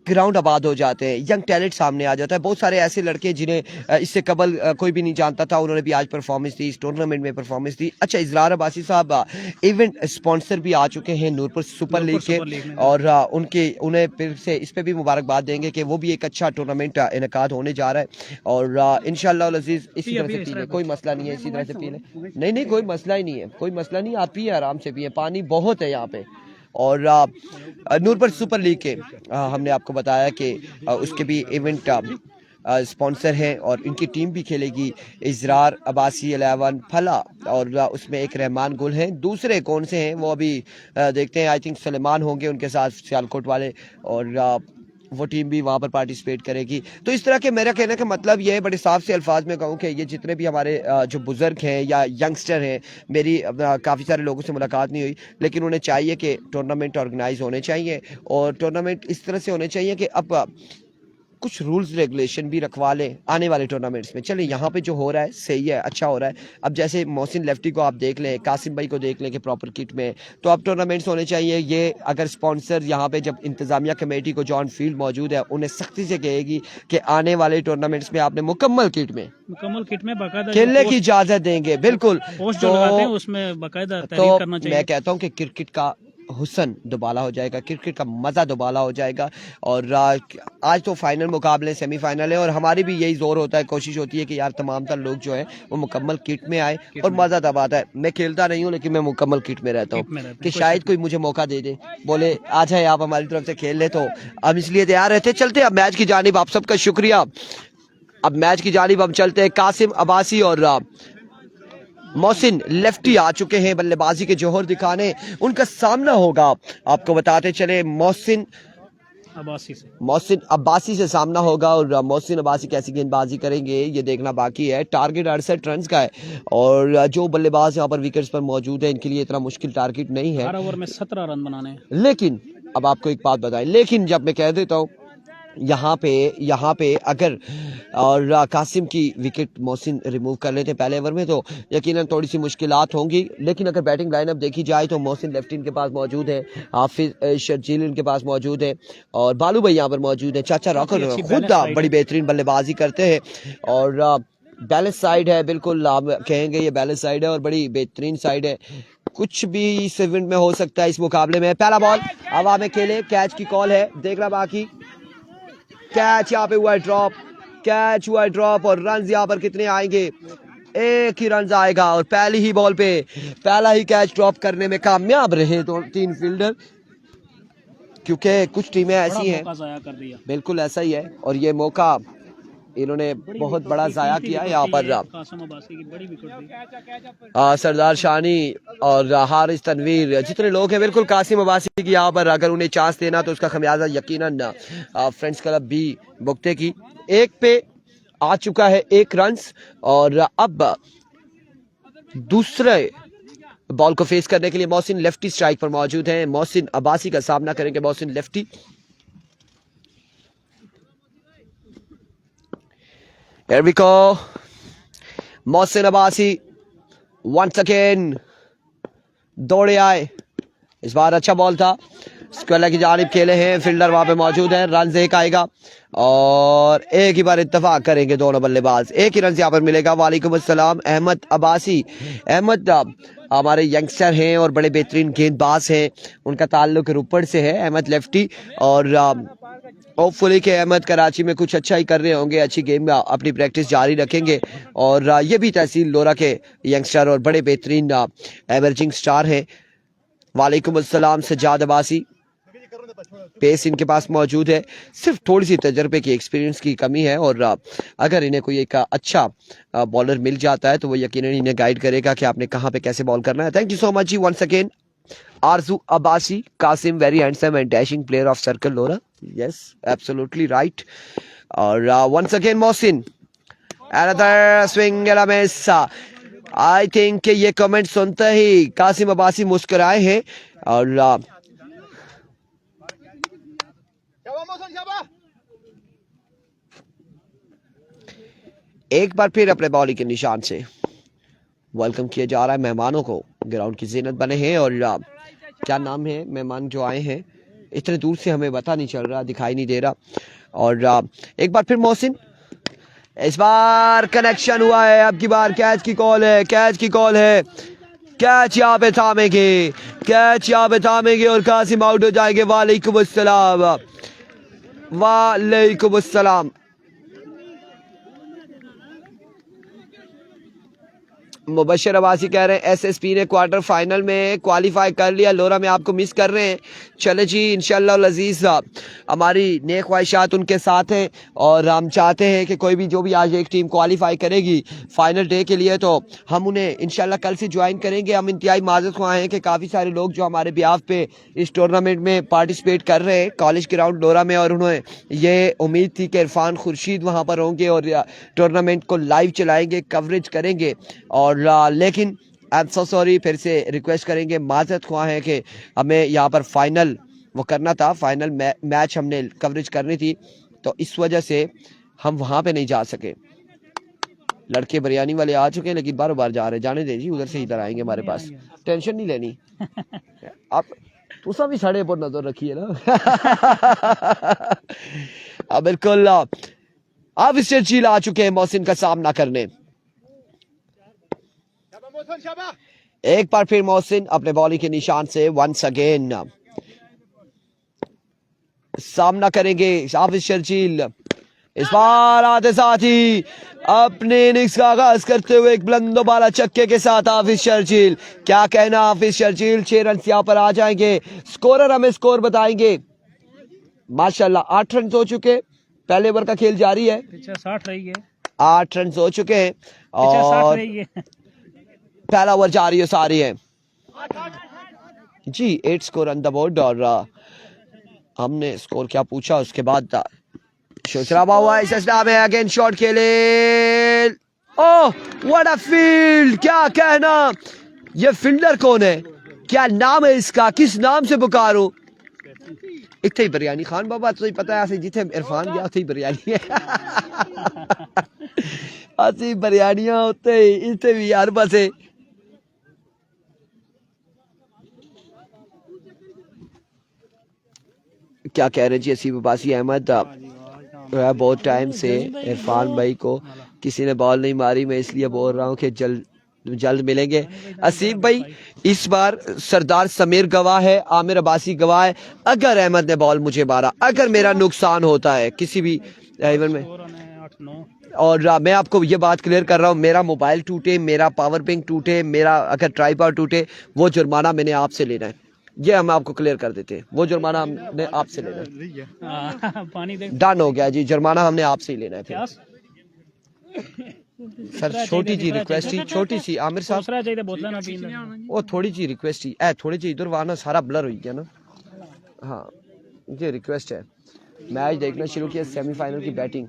ग्राउंड आबाद हो जाते हैं, यंग टैलेंट सामने आ जाता है। बहुत सारे ऐसे लड़के जिन्हें इससे कबल कोई भी नहीं जानता था, उन्होंने भी आज परफॉर्मेंस दी, इस टूर्नामेंट में परफॉर्मेंस दी। अच्छा, इजरार अब्बासी साहब इवेंट स्पॉन्सर भी आ चुके हैं नूरपुर सुपर लीग के, और उन्हें फिर से इस पे भी मुबारकबाद देंगे कि वो भी एक अच्छा टूर्नामेंट इनेकाद होने जा रहा है। और इंशाअल्लाह अज़ीज़ इसी तरह से पी लें, कोई मसला नहीं है, इसी तरह से पी लें, नहीं कोई मसला ही नहीं है, कोई मसला नहीं, आप पिए आराम से पिए, पानी बहुत है यहाँ पे। और नूरपुर सुपर लीग के हमने आपको बताया कि उसके भी इवेंट स्पॉन्सर हैं, और इनकी टीम भी खेलेगी, इजरार अब्बासी 11 फला, और उसमें एक रहमान गुल हैं, दूसरे कौन से हैं वो अभी देखते हैं, आई थिंक सलेमान होंगे उनके साथ, सियालकोट वाले, और वो टीम भी वहाँ पर पार्टिसिपेट करेगी। तो इस तरह के मेरा कहने का मतलब ये है, बड़े साफ से अल्फाज में कहूँ कि ये जितने भी हमारे जो बुज़ुर्ग हैं या यंगस्टर हैं, मेरी काफ़ी सारे लोगों से मुलाकात नहीं हुई, लेकिन उन्हें चाहिए कि टूर्नामेंट ऑर्गेनाइज होने चाहिए और टूर्नामेंट इस तरह से होने चाहिए कि अब कुछ रूल्स रेगुलेशन भी रखवा लें आने वाले टूर्नामेंट्स में। चलिए यहाँ पे जो हो रहा है सही है, अच्छा हो रहा है। अब जैसे मोहसिन लेफ्टी को आप देख लें, कासिम भाई को देख लें कि प्रॉपर किट में, तो अब टूर्नामेंट्स होने चाहिए। ये अगर स्पॉन्सर यहाँ पे जब इंतज़ामिया कमेटी को जॉन फील्ड मौजूद है, उन्हें सख्ती से कहेगी कि आने वाले टूर्नामेंट्स में आपने मुकम्मल किट में बाकायदा खेलने की इजाज़त देंगे। बिल्कुल, पोस्ट जो लगाते हैं उसमें बाकायदा तहरीर करना चाहिए। मैं कहता हूँ कि क्रिकेट का हुस्न दोबाला हो जाएगा, क्रिकेट का मज़ा दोबाला हो जाएगा। और आज तो फाइनल मुकाबले, सेमीफाइनल है, और हमारी भी यही जोर होता है, कोशिश होती है कि यार तमाम तर लोग जो हैं वो मुकम्मल किट में आए और मज़ा तब आता है। मैं खेलता नहीं हूँ लेकिन मैं मुकम्मल किट में रहता हूँ कि शायद कोई मुझे मौका दे दे, बोले आ जाए आप हमारी तरफ से खेल ले, तो हम इसलिए तैयार रहते। चलते अब मैच की जानिब, आप सबका शुक्रिया। अब मैच की जानिब हम चलते हैं। कासिम अब्बासी और मोहसिन लेफ्टी आ चुके हैं बल्लेबाजी के जोहर दिखाने। उनका सामना होगा, आपको बताते चले, मोहसिन अब्बासी से सामना होगा। और मोहसिन अब्बासी कैसी गेंदबाजी करेंगे ये देखना बाकी है। टारगेट 68 रन का है और जो बल्लेबाज यहाँ पर विकेट्स पर मौजूद है इनके लिए इतना मुश्किल टारगेट नहीं है। 4 ओवर में 17 रन बनाने हैं। लेकिन अब आपको एक बात बताएं, लेकिन जब मैं कह देता हूँ यहाँ पे अगर और कासिम की विकेट मोहसिन रिमूव कर लेते पहले ओवर में तो यकीनन थोड़ी सी मुश्किलात होंगी। लेकिन अगर बैटिंग लाइनअप देखी जाए तो मोहसिन लेफ्टी इनके पास मौजूद है, हाफिज शर्जील इनके पास मौजूद है और बालू भाई यहाँ पर मौजूद है। चाचा रॉकर खुद बड़ी बेहतरीन बल्लेबाजी करते हैं और बैलेंस साइड है, बिल्कुल आप कहेंगे ये बैलेंस साइड है और बड़ी बेहतरीन साइड है। कुछ भी इस इवेंट में हो सकता है इस मुकाबले में। पहला बॉल हवा में खेले, कैच की कॉल है, देखना बाकी। कैच यहाँ पे हुआ है ड्रॉप, कैच हुआ है ड्रॉप और रन यहाँ पर कितने आएंगे? एक ही रन आएगा और पहली ही बॉल पे पहला ही कैच ड्रॉप करने में कामयाब रहे तो 3 फील्डर, क्योंकि कुछ टीमें ऐसी हैं, बिल्कुल ऐसा ही है और ये मौका इन्होंने बहुत बड़ा जाया किया यहाँ पर। सरदार शानी और हारिस तनवीर जितने लोग हैं, बिल्कुल कासिम अब्बासी की यहाँ पर अगर उन्हें चांस देना तो उसका खमियाजा यकीनन फ्रेंड्स क्लब भी भुगते की। एक पे आ चुका है 1 रन और अब दूसरे बॉल को फेस करने के लिए मोहसिन लेफ्टी स्ट्राइक पर मौजूद हैं। मोहसिन अब्बासी का सामना करेंगे Mohsin lefty. Here we go. Mohsin Abbasi once again दौड़े आए, इस बार अच्छा बॉल था, स्क्वायर की जानिब खेले हैं, फील्डर वहां पे मौजूद है, रन एक आएगा और एक ही बार इत्तेफाक करेंगे दोनों बल्लेबाज, एक ही रन यहाँ पर मिलेगा। वालेकुम अस्सलाम अहमद अब्बासी। अहमद हमारे यंगस्टर हैं और बड़े बेहतरीन गेंदबाज हैं, उनका ताल्लुक रोपड़ से है, अहमद लेफ्टी, और होपफुली के अहमद कराची में कुछ अच्छा ही कर रहे होंगे, अच्छी गेम में अपनी प्रैक्टिस जारी रखेंगे। और ये भी तहसील लोरा के यंगस्टर और बड़े बेहतरीन एमर्जिंग स्टार हैं। वालेकुम अस्सलाम सज्जाद अब्बासी। पेस इनके पास मौजूद है, सिर्फ थोड़ी सी तजर्बे की, एक्सपीरियंस की कमी है और अगर इन्हें कोई एक अच्छा बॉलर मिल जाता है तो वो यकीनन इन्हें गाइड करेगा कि आपने कहाँ पे कैसे बॉल करना है। थैंक यू सो मच जी once again. Arzoo Abbasi, Qasim very handsome and dashing player of circle लोरा, यस एब्सोल्युटली राइट। और once again Mohsin, another swing and a miss. I think ये कमेंट सुनते ही कासिम अब्बासी मुस्कुराए हैं और एक बार फिर अपने बॉलिंग के निशान से वेलकम किया जा रहा है मेहमानों को। ग्राउंड की जीनत बने हैं और क्या नाम है मेहमान जो आए हैं, इतने दूर से हमें पता नहीं चल रहा, दिखाई नहीं दे रहा। और एक बार फिर मोहसिन, इस बार कनेक्शन हुआ है, अब की बार कैच की कॉल है, कैच की कॉल है, कैच यहाँ पे थामेंगे, कैच यहाँ पे थामेंगे और कासिम आउट हो जाएंगे। वालेकुम अस्सलाम, वालेकुम अस्सलाम। मुबशर अब्बासी कह रहे हैं एसएसपी ने क्वार्टर फाइनल में क्वालिफाई कर लिया, लोरा में आपको मिस कर रहे हैं। चले जी, इंशाल्लाह अजीज़ हमारी नेक ख्वाहिशात उनके साथ हैं और हम चाहते हैं कि कोई भी जो भी आज एक टीम क्वालिफाई करेगी फाइनल डे के लिए तो हम उन्हें इंशाल्लाह कल से ज्वाइन करेंगे। हम इंतहाई माज़रत ख्वाह हैं कि काफ़ी सारे लोग जो हमारे बिहाफ पे इस टूर्नामेंट में पार्टिसिपेट कर रहे हैं कॉलेज ग्राउंड लोरा में, और उन्हें ये उम्मीद थी कि इरफान खुर्शीद वहाँ पर होंगे और टूर्नामेंट को लाइव चलाएँगे, कवरेज करेंगे। और लेकिन आई एम सो सॉरी, फिर से रिक्वेस्ट करेंगे, माज़रत ख्वाह हैं कि हमें यहाँ पर फाइनल वो करना था, फाइनल मैच हमने कवरेज करनी थी, तो इस वजह से हम वहाँ पे नहीं जा सके। लड़के बिरयानी वाले आ चुके हैं लेकिन बार बार जा रहे हैं, जाने दे जी, उधर से इधर आएंगे हमारे पास, टेंशन नहीं लेनी। आप तुसा भी साढ़े पर नजर रखिए ना। अब बिल्कुल अब इस चील आ चुके हैं मोहसिन का सामना करने। एक बार फिर मोहसिन अपने बॉलिंग के निशान से वंस अगेन सामना करेंगे हाफिज शर्जील। इस बार आते साथ ही अपने इनिंग्स का आगाज करते हुए एक बुलंद बाला छक्के के साथ हाफिज शर्जील। क्या कहना हाफिज शर्जील, 6 रन यहाँ पर आ जाएंगे। स्कोरर हमें स्कोर बताएंगे। माशाल्लाह 8 रन हो चुके, पहले ओवर का खेल जारी है, 60 रही है, 8 रन हो चुके हैं और पहला ओवर जारी है सारी है जी। 8 स्कोर ऑन द बोर्ड और हमने स्कोर क्या पूछा उसके बाद शोशराबा हुआ इस में अगेन शॉट खेले। ओह व्हाट अ फील्ड, क्या कहना, ये फील्डर कौन है, क्या नाम है इसका, किस नाम से पुकारूं। एक थी बिरयानी खान बाबा तो पता है जिथे इरफान गया थी बिरयानी है। असि बिरयानियां होते इतने भी यार बसे। क्या कह रहे जी असीब अब्बासी अहमद, बहुत टाइम से इरफान भाई को किसी ने बॉल नहीं मारी, मैं इसलिए बोल रहा हूँ कि जल्द मिलेंगे। असीब भाई इस बार सरदार समीर गवाह है, आमिर अब्बासी गवाह है, अगर अहमद ने बॉल मुझे मारा, अगर मेरा नुकसान होता है किसी भी इवेंट में, और मैं आपको ये बात क्लियर कर रहा हूँ, मेरा मोबाइल टूटे, मेरा पावर बैंक टूटे, मेरा अगर ट्राइपॉड टूटे, वो जुर्माना मैंने आपसे लेना है, ये हम आपको क्लियर कर देते हैं। वो जुर्माना हमने आपसे लेना है, डन हो गया जी, जुर्माना हमने आपसे ही लेना है फिर। सर छोटी सी रिक्वेस्ट ही, छोटी सी आमिर साहब वो थोड़ी सी रिक्वेस्ट ही, थोड़ी सी इधर वहां ना सारा ब्लर हो गया ना। हाँ ये रिक्वेस्ट है। मैच देखना शुरू किया, सेमीफाइनल की बैटिंग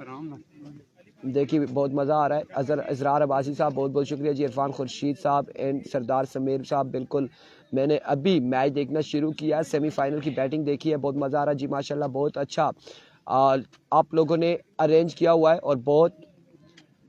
देखिए, बहुत मज़ा आ रहा है। इजरार अब्बासी साहब बहुत बहुत शुक्रिया जी, इरफान खुर्शीद साहब एंड सरदार समीर साहब, बिल्कुल मैंने अभी मैच देखना शुरू किया, सेमीफाइनल की बैटिंग देखी है, बहुत मज़ा आ रहा है जी, माशाल्लाह बहुत अच्छा आप लोगों ने अरेंज किया हुआ है और बहुत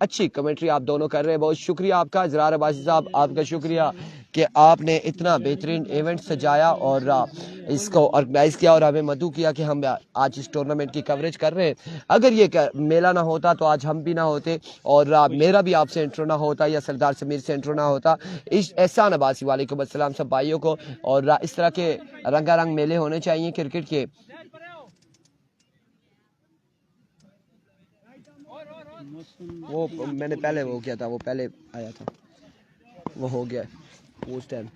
अच्छी कमेंट्री आप दोनों कर रहे हैं, बहुत शुक्रिया आपका इजरार अब्बासी साहब, आपका शुक्रिया कि आपने इतना बेहतरीन इवेंट सजाया और इसको ऑर्गेनाइज किया और हमें मदू किया कि हम आज इस टूर्नामेंट की कवरेज कर रहे हैं। अगर ये मेला ना होता तो आज हम भी ना होते और मेरा भी आपसे इंट्रो ना होता या सरदार समीर से इंट्रो ना होता। इस एहसान अब्बासी वालेकुम अस्सलाम सब भाइयों को, और इस तरह के रंगारंग मेले होने चाहिए क्रिकेट के। वो मैंने पहले वो किया था, वो पहले आया था, वो हो गया उस टाइम।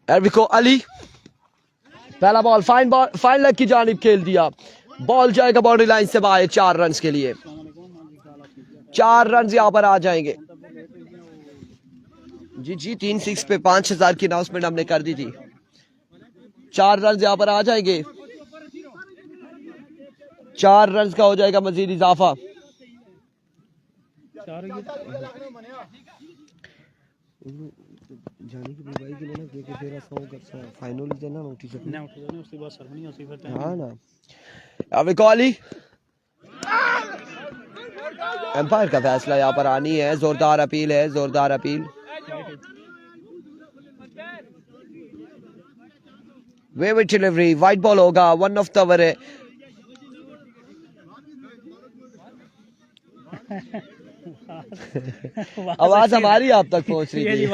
एरविको अली पहला बॉल फाइन लेग की जानिब खेल दिया, बॉल जाएगा बाउंड्री लाइन से बाहर 4 रन के लिए, 4 रन यहाँ पर आ जाएंगे जी 3 6 पे 5000 की अनाउंसमेंट हमने कर दी थी, 4 रन यहाँ पर आ जाएंगे, 4 रन का हो जाएगा मजीद इजाफा। जाने की भाई के लिए ना क्योंकि फिर ऐसा होगा फाइनल ही देना नोटिस ना उसके बाद सरमनी होती फिर। हां ना अब कॉली एम्पायर का फैसला यहाँ पर आनी है, जोरदार अपील है, जोरदार appeal. Wave delivery white ball होगा, 1 ऑफ द ओवर है। आवाज हमारी आप तक पहुंच रही थी।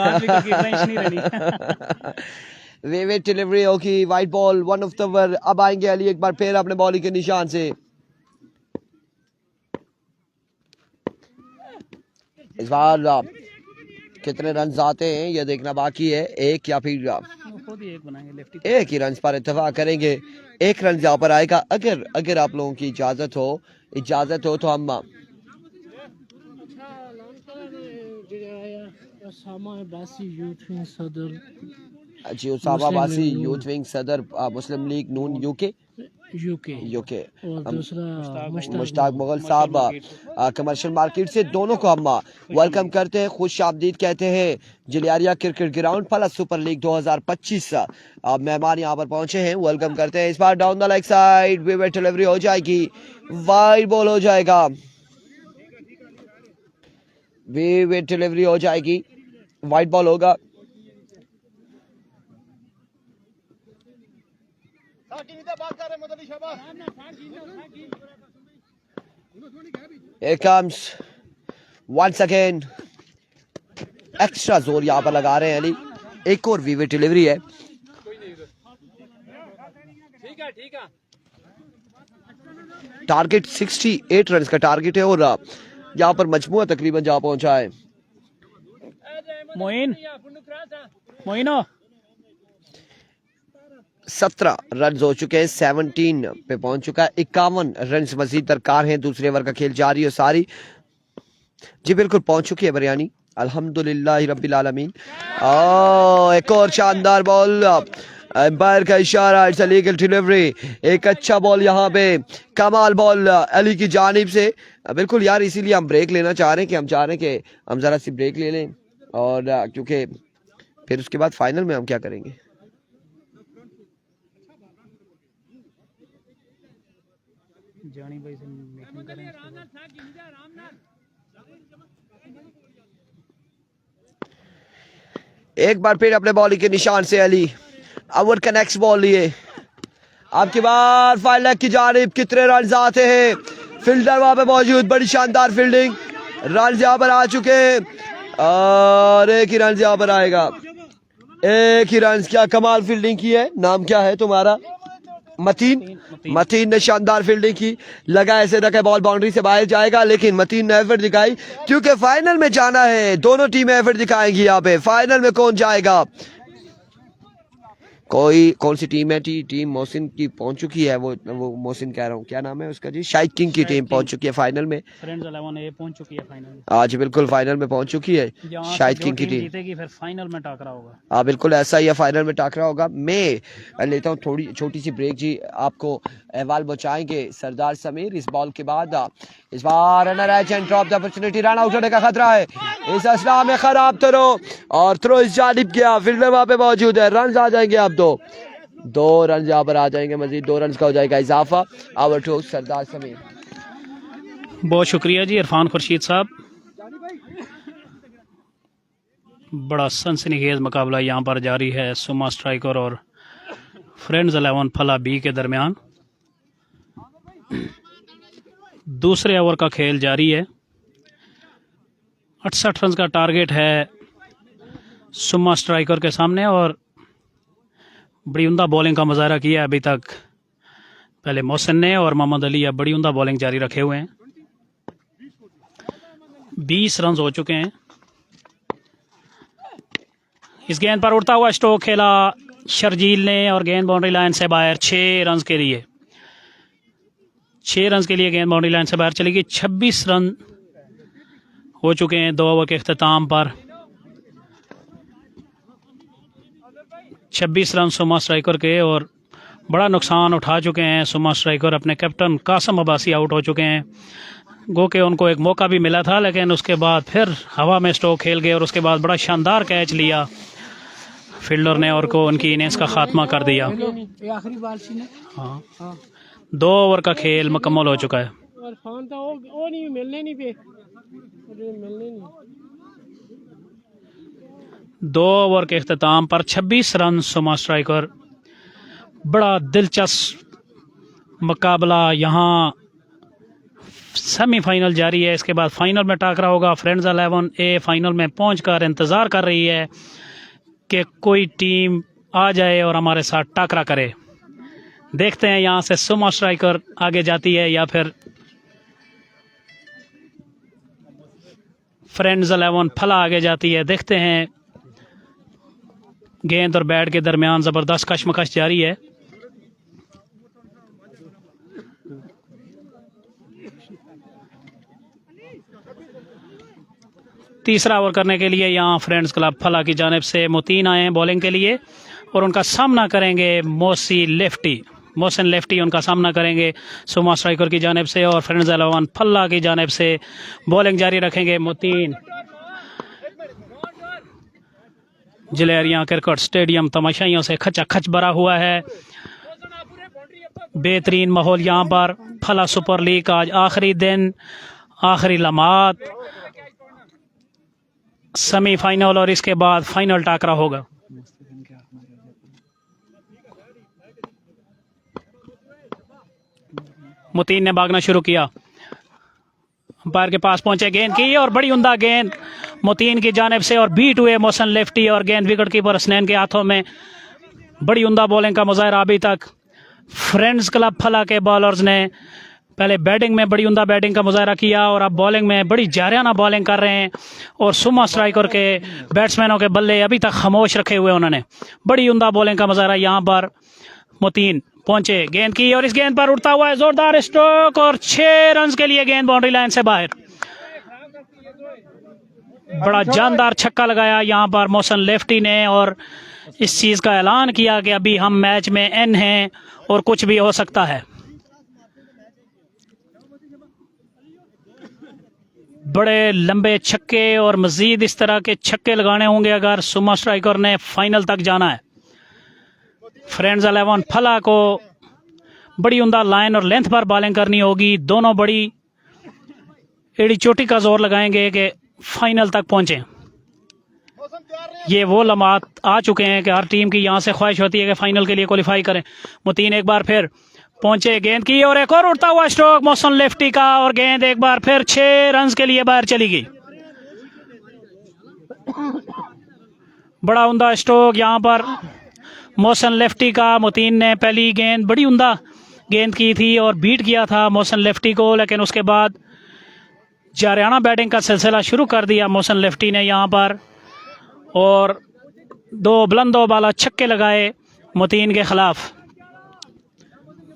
वेव डिलीवरी होगी, white ball, 1 of the over. अब आएंगे अली एक बार फिर अपने बॉलिंग के निशान से, इस बार कितने रन आते हैं ये देखना बाकी है, एक या फिर खुद ही एक बनाएंगे लेफ्टी। एक ही रन पर इत्तेफाक करेंगे। एक रन यहाँ पर आएगा। अगर अगर आप लोगों की इजाजत हो तो हम जी उसामा बासी यूथ विंग सदर मुस्लिम लीग नून यूके और दूसरा मुश्ताक मुगल साहब कमर्शियल मार्केट से, दोनों को हम वेलकम करते हैं, खुश आमदीद कहते हैं। जिलियारिया cricket ground plus super league 2025 मेहमान यहाँ पर पहुंचे हैं, वेलकम करते हैं। इस बार down the leg side wicket delivery हो जाएगी, वाइड बॉल हो जाएगा, विकेट डिलीवरी हो जाएगी, वाइड बॉल होगा। Here comes once again extra जोर यहाँ पर लगा रहे हैं अली, एक और विकेट डिलीवरी है। टारगेट 68 रन का टारगेट है और यहाँ पर मजमूआ तकरीबन जहाँ पहुंचा है मोइनो 17 रन हो चुके हैं, 17 पे पहुंच चुका है, 51 रन मजीद दरकार हैं। दूसरे ओवर का खेल जारी है सारी, जी बिल्कुल पहुंच चुकी है बिरयानी, अल्हम्दुलिल्लाह रब्बिल आलमीन। एक और शानदार बॉल, एम्पायर का इशारा, इट्स अ लीगल डिलीवरी। एक अच्छा बॉल यहाँ पे, कमाल बॉल अली की जानिब से। बिल्कुल यार, इसीलिए हम ब्रेक लेना चाह रहे हैं कि हम चाह रहे हैं कि हम जरा सी ब्रेक ले लें, और क्योंकि फिर उसके बाद फाइनल में हम क्या करेंगे। जानी भाई से मीटिंग करें। एक बार फिर अपने बॉलिंग के निशान से अली ओवर का नेक्स्ट बॉल लिए, आपकी बार फाइल लेग की जानिब, कितने रन आते हैं, फील्डर वहां पे मौजूद, बड़ी शानदार फील्डिंग, रन यहाँ पर आ चुके हैं और एक ही रन यहाँ पर आएगा, एक ही रन। क्या कमाल फील्डिंग की है, नाम क्या है तुम्हारा? मतीन ने शानदार फील्डिंग की, लगा ऐसे था कि बॉल बाउंड्री से बाहर जाएगा, लेकिन मतीन ने एफर्ट दिखाई, क्योंकि फाइनल में जाना है, दोनों टीमें एफर्ट दिखाएंगी। यहाँ पे फाइनल में कौन जाएगा, कौन सी टीम है? टीम मोहसिन की पहुंच चुकी है, वो मोहसिन कह रहा हूँ, क्या नाम है उसका जी, शाहिद किंग की टीम पहुंच चुकी है फाइनल में। फ्रेंड्स 11 ए पहुंच चुकी है फाइनल में, आज बिल्कुल फाइनल में पहुंच चुकी है शाहिद किंग की टीम। जीतेगी फिर फाइनल में टाकरा होगा। हाँ बिल्कुल ऐसा ही है, फाइनल में टाकरा होगा। मैं लेता हूँ थोड़ी छोटी सी ब्रेक जी, आपको अहवाल बचाएंगे सरदार समीर इस बॉल के बाद। इस बार runner edge and drop the opportunity, run out होने का खतरा है, इस असला में खराब थ्रो, और थ्रो इस जानिब गया, फील्डर वहां पे मौजूद है, रन आ जाएंगे आप दो रन यहाँ पर आ जाएंगे, मजीद 2 रन का हो जाएगा इजाफा। ओवर टू सरदार समीर। बहुत शुक्रिया जी इरफान खुर्शीद साहब, बड़ा सनसनीखेज मुकाबला यहाँ पर जारी है सुमा स्ट्राइकर और फ्रेंड्स 11 फला बी के दरमियान। दूसरे ओवर का खेल जारी है, 68 रन का टारगेट है सुमा स्ट्राइकर के सामने, और बड़ी उम्दा बॉलिंग का मुजाहरा किया अभी तक पहले मोहसिन ने, और मोहम्मद अली अब बड़ी उम्दा बॉलिंग जारी रखे हुए हैं। 20 रन हो चुके हैं। इस गेंद पर उड़ता हुआ स्ट्रोक खेला शर्जील ने, और गेंद बाउंड्री लाइन से बाहर, 6 रन के लिए, 6 रन के लिए गेंद बाउंड्री लाइन से बाहर चली गई। 26 रन हो चुके हैं 2 ओवर के अख्ताम पर। 26 रन सुमा स्ट्राइकर के, और बड़ा नुकसान उठा चुके हैं सुमा स्ट्राइकर। अपने कैप्टन कासिम अब्बासी आउट हो चुके हैं, गो के उनको एक मौका भी मिला था, लेकिन उसके बाद फिर हवा में स्ट्रोक खेल गए, और उसके बाद बड़ा शानदार कैच लिया फील्डर ने, और को उनकी इनिंग्स का खात्मा कर दिया। हाँ, 2 ओवर का खेल मुकम्मल हो चुका है। 2 ओवर के अख्ताम पर 26 रन सुमा स्ट्राइकर। बड़ा दिलचस्प मुकाबला यहाँ सेमीफाइनल जारी है, इसके बाद फाइनल में टाकरा होगा। फ्रेंड्स 11 ए फाइनल में पहुंचकर इंतज़ार कर रही है कि कोई टीम आ जाए और हमारे साथ टाकरा करे। देखते हैं यहाँ से सुमा स्ट्राइकर आगे जाती है या फिर फ्रेंड्स 11 फला आगे जाती है। देखते हैं गेंद और बैट के दरमियान ज़बरदस्त कशमकश जारी है। तीसरा ओवर करने के लिए यहाँ फ्रेंड्स क्लब फला की जानिब से मोतीन आए हैं बॉलिंग के लिए और उनका सामना करेंगे मोहसिन लेफ्टी उनका सामना करेंगे सुमा स्ट्राइकर की जानिब से। और फ्रेंड्स 11 फला की जानिब से बॉलिंग जारी रखेंगे मोतीन। जलेरिया क्रिकेट स्टेडियम तमाशाइयों से खचाखच भरा हुआ है। बेहतरीन माहौल यहाँ पर। फला सुपर लीग आज आखिरी दिन, आखिरी लम्हात, सेमीफाइनल और इसके बाद फाइनल टाकरा होगा। मुतीन ने भागना शुरू किया, अंपायर के पास पहुंचे, गेंद की और बड़ी उम्दा गेंद मुतीन की जानिब से और बीट हुए मोहसिन लेफ्टी और गेंद विकेट कीपर हसनैन के हाथों में। बड़ी उम्दा बॉलिंग का मुजाहरा अभी तक फ्रेंड्स क्लब फला के बॉलर्स ने पहले बैटिंग में बड़ी उम्दा बैटिंग का मुजाहरा किया और अब बॉलिंग में बड़ी जारियाना बॉलिंग कर रहे हैं। और सुमा स्ट्राइकर के बैट्समैनों के बल्ले अभी तक खामोश रखे हुए उन्होंने। बड़ी उम्दा बॉलिंग का मुजाहरा यहाँ पर। मुतीन पहुंचे, गेंद की और इस गेंद पर उड़ता हुआ है जोरदार स्ट्रोक और 6 रन के लिए गेंद बाउंड्री लाइन से बाहर। बड़ा जानदार छक्का लगाया यहाँ पर मोहसिन लेफ्टी ने और इस चीज का ऐलान किया कि अभी हम मैच में एन हैं और कुछ भी हो सकता है। बड़े लंबे छक्के और मजीद इस तरह के छक्के लगाने होंगे अगर सुमा स्ट्राइकर ने फाइनल तक जाना है। फ्रेंड्स 11 फला को बड़ी उम्दा लाइन और लेंथ पर बॉलिंग करनी होगी। दोनों बड़ी एड़ी चोटी का जोर लगाएंगे कि फाइनल तक पहुंचे। ये वो लम्हात आ चुके हैं कि हर टीम की यहाँ से ख्वाहिश होती है कि फाइनल के लिए क्वालिफाई करें। मुतीन एक बार फिर पहुंचे, गेंद की और एक और उड़ता हुआ स्ट्रोक मोहसिन लेफ्टी का और गेंद एक बार फिर 6 रन के लिए बाहर चली गई। बड़ा उम्दा स्ट्रोक यहाँ पर मोहसिन लेफ्टी का। मुतीन ने पहली गेंद बड़ी उम्दा गेंद की थी और बीट किया था मोहसिन लेफ्टी को, लेकिन उसके बाद जारियाना बैटिंग का सिलसिला शुरू कर दिया मोहसिन लेफ्टी ने यहाँ पर और 2 बुलंदो बाला छक्के लगाए मुतीन के खिलाफ।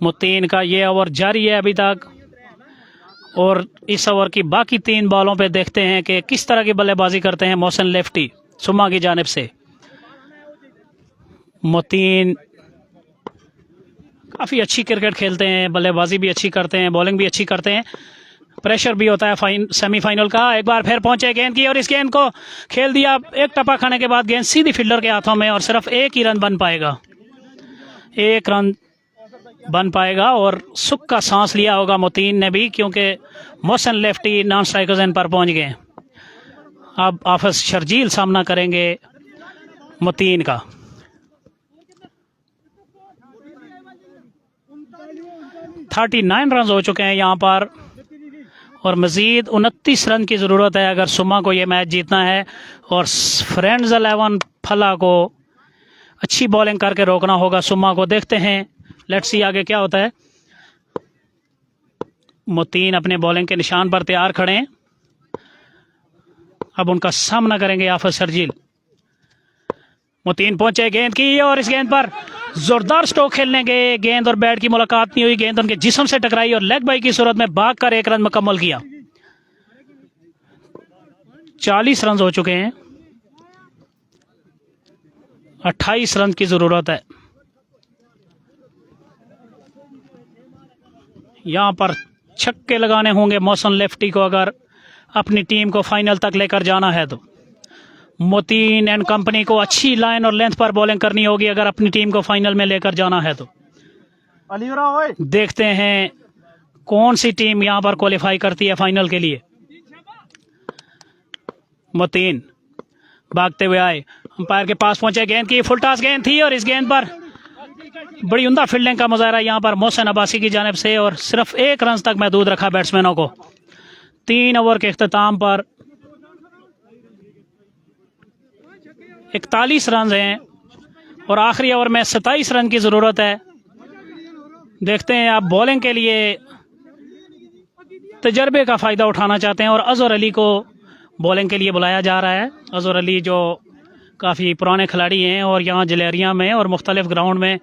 मुतीन का ये ओवर जारी है अभी तक और इस ओवर की बाकी 3 बॉलों पे देखते हैं कि किस तरह की बल्लेबाजी करते हैं मोहसिन लेफ्टी सुमा की जानिब से। मुतीन काफ़ी अच्छी क्रिकेट खेलते हैं, बल्लेबाजी भी अच्छी करते हैं, बॉलिंग भी अच्छी करते हैं, प्रेशर भी होता है सेमीफाइनल का। एक बार फिर पहुंचे, गेंद की और इस गेंद को खेल दिया। एक टप्पा खाने के बाद गेंद सीधी फील्डर के हाथों में और सिर्फ 1 ही रन बन पाएगा। 1 रन बन पाएगा और सुख का सांस लिया होगा मुतीन ने भी, क्योंकि Mohsin lefty non strikers and पर पहुंच गए। अब आफिस शर्जील सामना करेंगे मुतीन का। थर्टी 39 रन हो चुके हैं यहाँ पर और मजीद 29 रन की ज़रूरत है अगर सुमा को ये मैच जीतना है और फ्रेंड्स 11 फला को अच्छी बॉलिंग करके रोकना होगा सुमा को। देखते हैं, लेट्स सी आगे क्या होता है। मुतीन अपने बॉलिंग के निशान पर तैयार खड़े हैं। अब उनका सामना करेंगे आफिस शर्जील। मुतीन पहुंचे, गेंद की और इस गेंद पर जोरदार स्ट्रोक खेलने गए, गेंद और बैट की मुलाकात नहीं हुई, गेंद उनके जिस्म से टकराई और लेग बाई की सूरत में भागकर 1 रन मुकम्मल किया। 40 रन हो चुके हैं, 28 रन की जरूरत है। यहां पर छक्के लगाने होंगे मोहसिन लेफ्टी को अगर अपनी टीम को फाइनल तक लेकर जाना है तो। मुतीन एंड कंपनी को अच्छी लाइन और लेंथ पर बॉलिंग करनी होगी अगर अपनी टीम को फाइनल में लेकर जाना है तो। देखते हैं कौन सी टीम यहां पर क्वालिफाई करती है फाइनल के लिए। मुतीन भागते हुए आए, अंपायर के पास पहुंचे, गेंद की फुल टॉस गेंद थी और इस गेंद पर बड़ी उम्दा फील्डिंग का मुजाहरा यहां पर मोहसिन अब्बासी की जानिब से और सिर्फ 1 रन तक महदूद रखा बैट्समैनों को। 3 ओवर के इख्तिताम पर 41 रन हैं और आखिरी ओवर में 27 रन की जरूरत है। देखते हैं, आप बॉलिंग के लिए तजर्बे का फायदा उठाना चाहते हैं और अजहर अली को बॉलिंग के लिए बुलाया जा रहा है। अजहर अली जो काफ़ी पुराने खिलाड़ी हैं और यहाँ जलेरिया में और मुख्तलिफ़ ग्राउंड में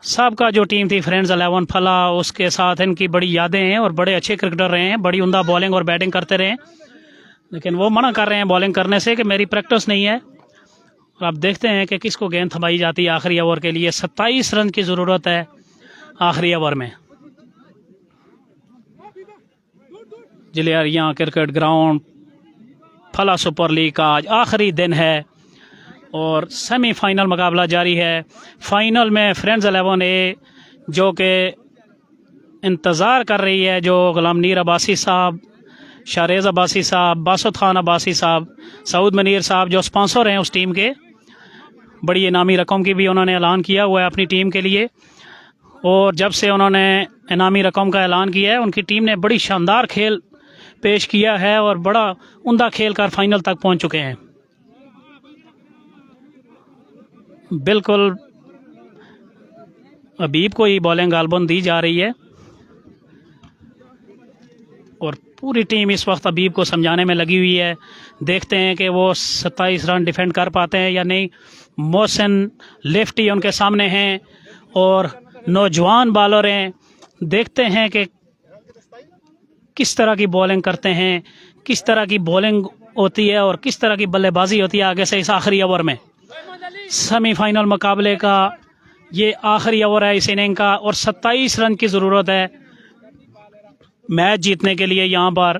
सबका जो टीम थी फ्रेंड्स 11 फला, उसके साथ इनकी बड़ी यादें हैं और बड़े अच्छे क्रिकेटर रहे हैं, बड़ी उम्दा बॉलिंग और बैटिंग करते रहे, लेकिन वो मना कर रहे हैं बॉलिंग करने से कि मेरी प्रैक्टिस नहीं है। और अब देखते हैं कि किसको गेंद थमाई जाती है आखिरी ओवर के लिए। 27 रन की ज़रूरत है आखिरी ओवर में। जलेरिया क्रिकेट ग्राउंड, फला सुपर लीग का आज आखिरी दिन है और सेमीफाइनल मुकाबला जारी है। फाइनल में फ्रेंड्स 11A जो कि इंतज़ार कर रही है, जो गुलाम नीर अब्बासी साहब, शारेज़ अब्बासी साहब, बासुत खान अब्बासी साहब, सऊद मनीर साहब जो स्पॉन्सर हैं उस टीम के, बड़ी इनामी रकम की भी उन्होंने ऐलान किया हुआ है अपनी टीम के लिए। और जब से उन्होंने इनामी रकम का ऐलान किया है, उनकी टीम ने बड़ी शानदार खेल पेश किया है और बड़ा उम्दा खेल कर फाइनल तक पहुंच चुके हैं। बिल्कुल हबीब को ही बॉलिंग गालबन दी जा रही है और पूरी टीम इस वक्त हबीब को समझाने में लगी हुई है। देखते हैं कि वो 27 रन डिफेंड कर पाते हैं या नहीं। मोहसिन लेफ्टी उनके सामने हैं और नौजवान बॉलर हैं। देखते हैं कि किस तरह की बॉलिंग करते हैं, किस तरह की बॉलिंग होती है और किस तरह की बल्लेबाजी होती है आगे से इस आखिरी ओवर में। सेमीफाइनल मुकाबले का ये आखिरी ओवर है इस इनिंग का और 27 रन की ज़रूरत है मैच जीतने के लिए यहाँ पर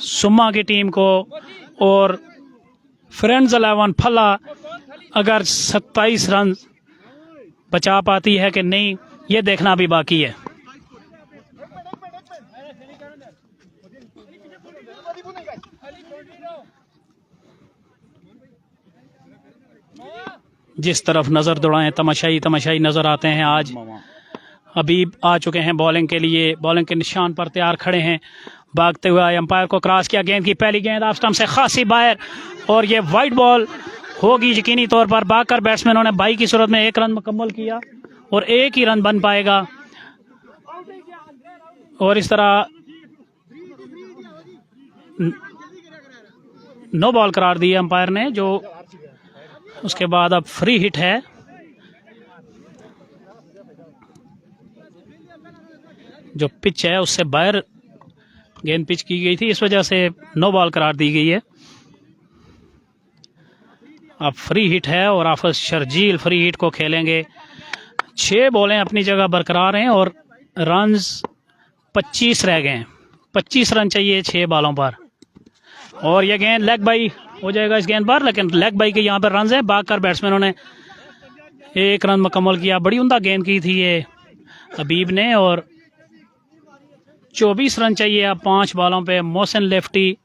सुम्मा की टीम को। और फ्रेंड्स 11 फला अगर 27 रन बचा पाती है कि नहीं, ये देखना भी बाकी है। जिस तरफ नज़र दौड़ाएं तमाशाई नज़र आते हैं। आज हबीब आ चुके हैं बॉलिंग के लिए, बॉलिंग के निशान पर तैयार खड़े हैं। भागते हुए अंपायर को क्रॉस किया, गेंद की पहली गेंद ऑफ स्टंप से खासी बाहर और ये वाइड बॉल होगी यकीनी तौर पर। भागकर बैट्समैनों ने 22 की सूरत में 1 रन मुकम्मल किया और 1 ही रन बन पाएगा और इस तरह नो बॉल करार दी अंपायर ने। जो उसके बाद अब फ्री हिट है। जो पिच है उससे बाहर गेंद पिच की गई थी, इस वजह से नो बॉल करार दी गई है। अब फ्री हिट है और हाफिज शर्जील फ्री हिट को खेलेंगे। 6 बॉलें अपनी जगह बरकरार हैं और रन्स 25 रह गए हैं। 25 रन चाहिए 6 बॉलों पर और यह गेंद लेग बाई हो जाएगा इस गेंद पर, लेकिन लेग बाई के यहाँ पर रन है। भागकर बैट्समैनों ने 1 रन मुकम्मल किया। बड़ी उम्दा गेंद की थी ये हबीब ने और 24 रन चाहिए अब 5 बॉलों पे। मोहसिन लेफ्टी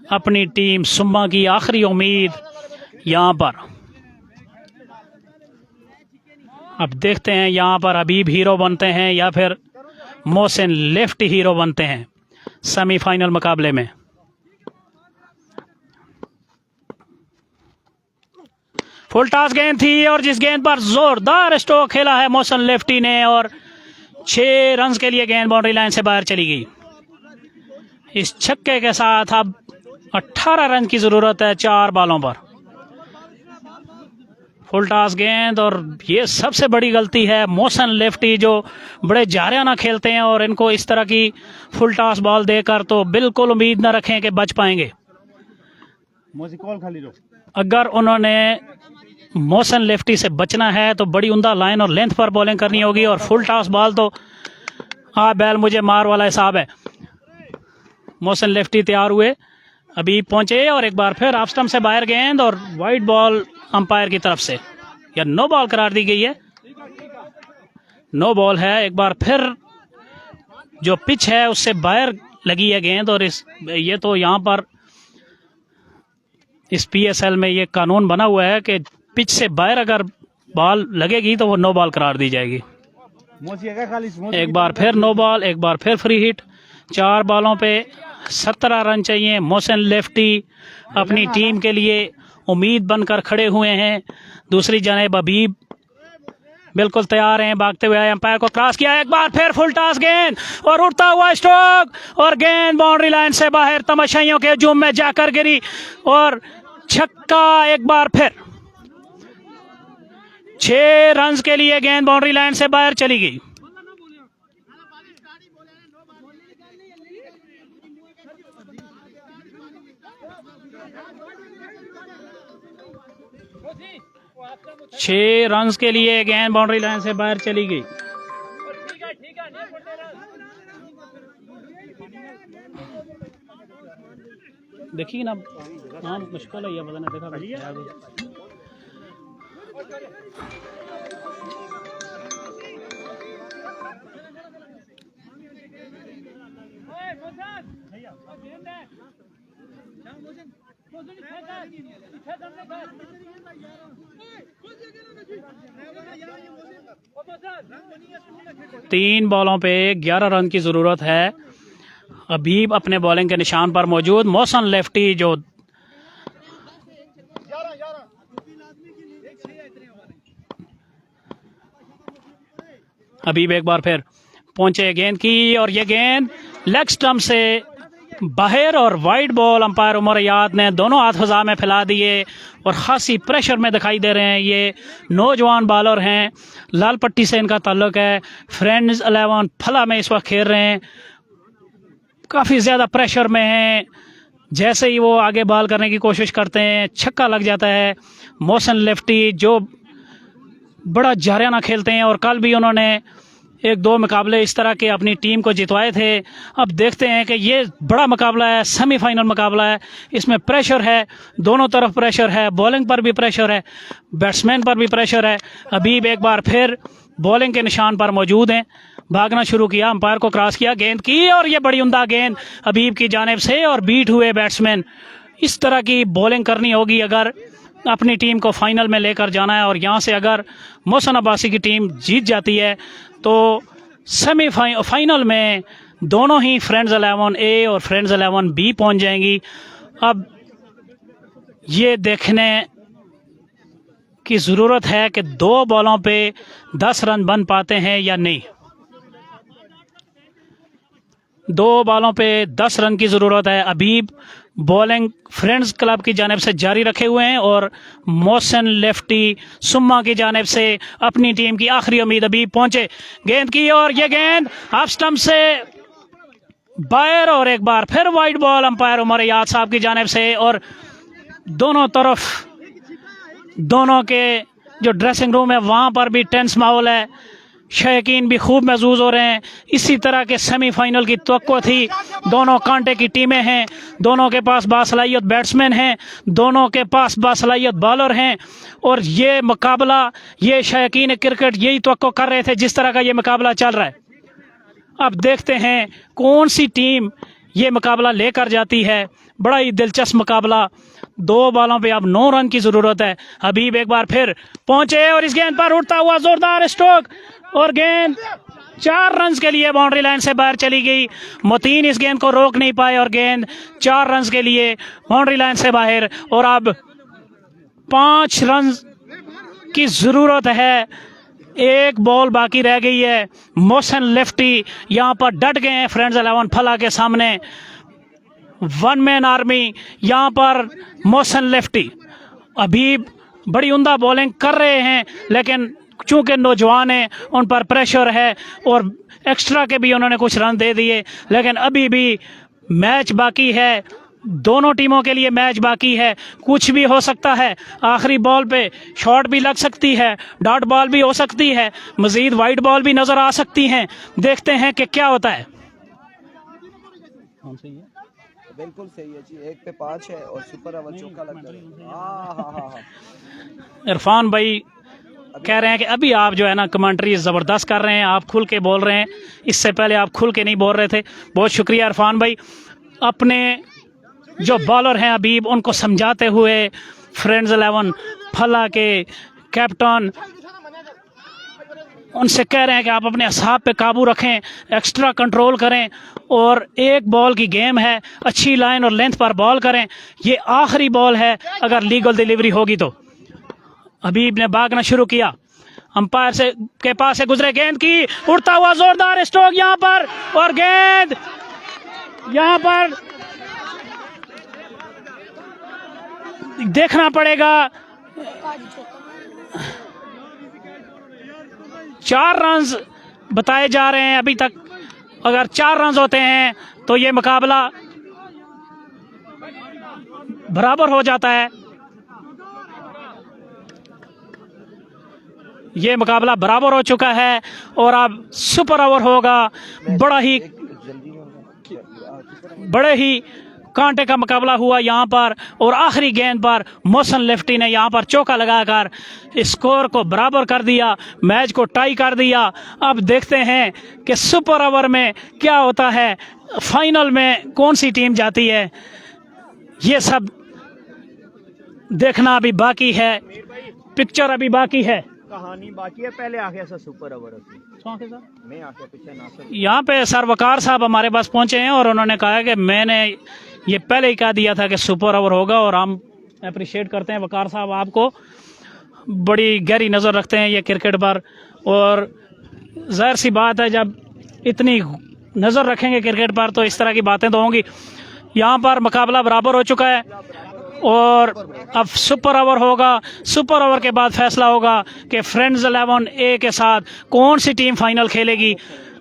अपनी टीम सुम्मा की आखिरी उम्मीद यहाँ पर। अब देखते हैं यहाँ पर हबीब हीरो बनते हैं या फिर मोहसिन लेफ्टी हीरो बनते हैं सेमीफाइनल मुकाबले में। फुल टॉस गेंद थी और जिस गेंद पर जोरदार स्ट्रोक खेला है मोहसिन लेफ्टी ने और 6 रन के लिए गेंद बाउंड्री लाइन से बाहर चली गई। इस छक्के के साथ अब 18 रन की जरूरत है 4 बॉलों पर। फुल टॉस गेंद और ये सबसे बड़ी गलती है मोहसिन लेफ्टी जो बड़े जारियाना खेलते हैं और इनको इस तरह की फुल टॉस बॉल देकर तो बिल्कुल उम्मीद न रखें कि बच पाएंगे। अगर उन्होंने मोहसिन लेफ्टी से बचना है तो बड़ी उम्दा लाइन और लेंथ पर बॉलिंग करनी होगी और फुल टॉस बॉल तो बैल मुझे मार वाला हिसाब है। मोहसिन लेफ्टी तैयार हुए, अभी पहुंचे और एक बार फिर ऑफ स्टंप से बाहर गेंद और वाइड बॉल अंपायर की तरफ से या नो बॉल करार दी गई है। नो बॉल है। एक बार फिर जो पिच है उससे बाहर लगी है गेंद और ये तो यहाँ पर इस PSL में ये कानून बना हुआ है कि पिच से बाहर अगर बॉल लगेगी तो वो नो बॉल करार दी जाएगी। एक बार फिर नो बॉल, एक बार फिर फ्री हिट। 4 बॉलों पे 17 रन चाहिए। मोहसिन लेफ्टी अपनी टीम के लिए उम्मीद बनकर खड़े हुए हैं। दूसरी जानिब हबीब बिल्कुल तैयार हैं, भागते हुए आए, अंपायर को क्रॉस किया, एक बार फिर फुल टॉस गेंद और उड़ता हुआ स्ट्रोक और गेंद बाउंड्री लाइन से बाहर, तमाशाइयों के हजूम में जाकर गिरी और छक्का। एक बार फिर 6 रन के लिए गेंद बाउंड्री लाइन से बाहर चली गई। छह रन के लिए गेंद बाउंड्री लाइन से बाहर चली गई। देखिए ना, हाँ मुश्किल है ये पता नहीं, देखा तीन बॉलों पे 11 रन की जरूरत है। हबीब अपने बॉलिंग के निशान पर मौजूद, मोहसिन लेफ्टी जो हबीब एक बार फिर पहुंचे गेंद की और ये गेंद लेग स्टंप से बाहर और वाइड बॉल। अंपायर उमर याद ने दोनों हाथ फजा में फैला दिए और खासी प्रेशर में दिखाई दे रहे हैं। ये नौजवान बॉलर हैं, लाल पट्टी से इनका ताल्लुक है, फ्रेंड्स 11 फला में इस वक्त खेल रहे हैं, काफ़ी ज़्यादा प्रेशर में हैं। जैसे ही वो आगे बॉल करने की कोशिश करते हैं छक्का लग जाता है। मोहसिन लेफ्टी जो बड़ा जारियाना खेलते हैं और कल भी उन्होंने 1-2 मुकाबले इस तरह के अपनी टीम को जितवाए थे। अब देखते हैं कि ये बड़ा मुकाबला है, सेमीफाइनल मुकाबला है, इसमें प्रेशर है, दोनों तरफ प्रेशर है, बॉलिंग पर भी प्रेशर है, बैट्समैन पर भी प्रेशर है। हबीब एक बार फिर बॉलिंग के निशान पर मौजूद हैं, भागना शुरू किया, अंपायर को क्रॉस किया, गेंद की और ये बड़ी उम्दा गेंद हबीब की जानिब से और बीट हुए बैट्समैन। इस तरह की बॉलिंग करनी होगी अगर अपनी टीम को फाइनल में लेकर जाना है और यहाँ से अगर मोहसिन अब्बासी की टीम जीत जाती है तो फाइनल में दोनों ही फ्रेंड्स 11 ए और फ्रेंड्स 11 बी पहुंच जाएंगी। अब ये देखने की ज़रूरत है कि 2 बॉलों पे 10 रन बन पाते हैं या नहीं। 2 बॉलों पे 10 रन की ज़रूरत है। हबीब बॉलिंग फ्रेंड्स क्लब की जानिब से जारी रखे हुए हैं और मोहसिन लेफ्टी सुम्मा की जानिब से अपनी टीम की आखिरी उम्मीद। हबीब पहुंचे, गेंद की और ये गेंद ऑफ स्टंप से बाहर और एक बार फिर वाइड बॉल अंपायर उमर याद साहब की जानिब से। और दोनों तरफ दोनों के जो ड्रेसिंग रूम है वहाँ पर भी टेंस माहौल है, शौकीन भी खूब महसूस हो रहे हैं। इसी तरह के सेमीफाइनल की तवक्को थी। दोनों कांटे की टीमें हैं, दोनों के पास बासलाहियत बैट्समैन हैं, दोनों के पास बासलाहियत बॉलर हैं और ये मुकाबला, ये शौकीन क्रिकेट यही तवक्को कर रहे थे जिस तरह का ये मुकाबला चल रहा है। अब देखते हैं कौन सी टीम ये मुकाबला लेकर जाती है। बड़ा ही दिलचस्प मुकाबला। 2 बॉलों पे अब 9 रन की ज़रूरत है। हबीब एक बार फिर पहुंचे और इस गेंद पर उड़ता हुआ जोरदार स्ट्रोक और गेंद 4 रन के लिए बाउंड्री लाइन से बाहर चली गई। मोतीन इस गेंद को रोक नहीं पाए और गेंद 4 रन के लिए बाउंड्री लाइन से बाहर। और अब 5 रन की ज़रूरत है, 1 बॉल बाकी रह गई है। मोहसिन लेफ्टी यहाँ पर डट गए हैं फ्रेंड्स 11 फला के सामने। 1 मैन आर्मी यहाँ पर मोहसिन लेफ्टी। हबीब बड़ी उम्दा बॉलिंग कर रहे हैं लेकिन चूंकि नौजवान हैं उन पर प्रेशर है और एक्स्ट्रा के भी उन्होंने कुछ रन दे दिए, लेकिन अभी भी मैच बाकी है, दोनों टीमों के लिए मैच बाकी है, कुछ भी हो सकता है। आखिरी बॉल पे शॉट भी लग सकती है, डॉट बॉल भी हो सकती है, मजीद वाइड बॉल भी नजर आ सकती हैं। देखते हैं कि क्या होता है। बिल्कुल सही है जी, 1 पे 5 है और सुपर ओवर चौका लगता है। इरफान भाई कह रहे हैं कि अभी आप जो है ना कमेंट्री ज़बरदस्त कर रहे हैं, आप खुल के बोल रहे हैं, इससे पहले आप खुल के नहीं बोल रहे थे। बहुत शुक्रिया इरफान भाई। अपने जो बॉलर हैं हबीब उनको समझाते हुए फ्रेंड्स 11 फला के कैप्टन उनसे कह रहे हैं कि आप अपने असाब पे काबू रखें, एक्स्ट्रा कंट्रोल करें और 1 बॉल की गेम है, अच्छी लाइन और लेंथ पर बॉल करें। ये आखिरी बॉल है, अगर लीगल डिलीवरी होगी तो। हबीब ने भागना शुरू किया, अंपायर से के पास से गुजरे, गेंद की उड़ता हुआ जोरदार स्ट्रोक यहाँ पर, और गेंद यहाँ पर देखना पड़ेगा। 4 रन बताए जा रहे हैं अभी तक। अगर 4 रन होते हैं तो ये मुकाबला बराबर हो जाता है। ये मुकाबला बराबर हो चुका है और अब सुपर ओवर होगा। बड़े ही कांटे का मुकाबला हुआ यहाँ पर, और आखिरी गेंद पर मोहसिन लेफ्टी ने यहाँ पर चौका लगाकर स्कोर को बराबर कर दिया, मैच को टाई कर दिया। अब देखते हैं कि सुपर ओवर में क्या होता है, फाइनल में कौन सी टीम जाती है। ये सब देखना अभी बाकी है, पिक्चर अभी बाकी है, कहानी बाकी है। पहले आ गया सर सुपर ओवर मैं आ गया पीछे ना सर। यहाँ पे सर वकार साहब हमारे पास पहुंचे हैं और उन्होंने कहा कि मैंने ये पहले ही कह दिया था कि सुपर ओवर होगा, और हम अप्रिशिएट करते हैं वकार साहब, आपको बड़ी गहरी नज़र रखते हैं ये क्रिकेट पर, और जाहिर सी बात है जब इतनी नज़र रखेंगे क्रिकेट पर तो इस तरह की बातें तो होंगी। यहाँ पर मुकाबला बराबर हो चुका है और अब सुपर ओवर होगा। सुपर ओवर के बाद फैसला होगा कि फ्रेंड्स 11 ए के साथ कौन सी टीम फाइनल खेलेगी।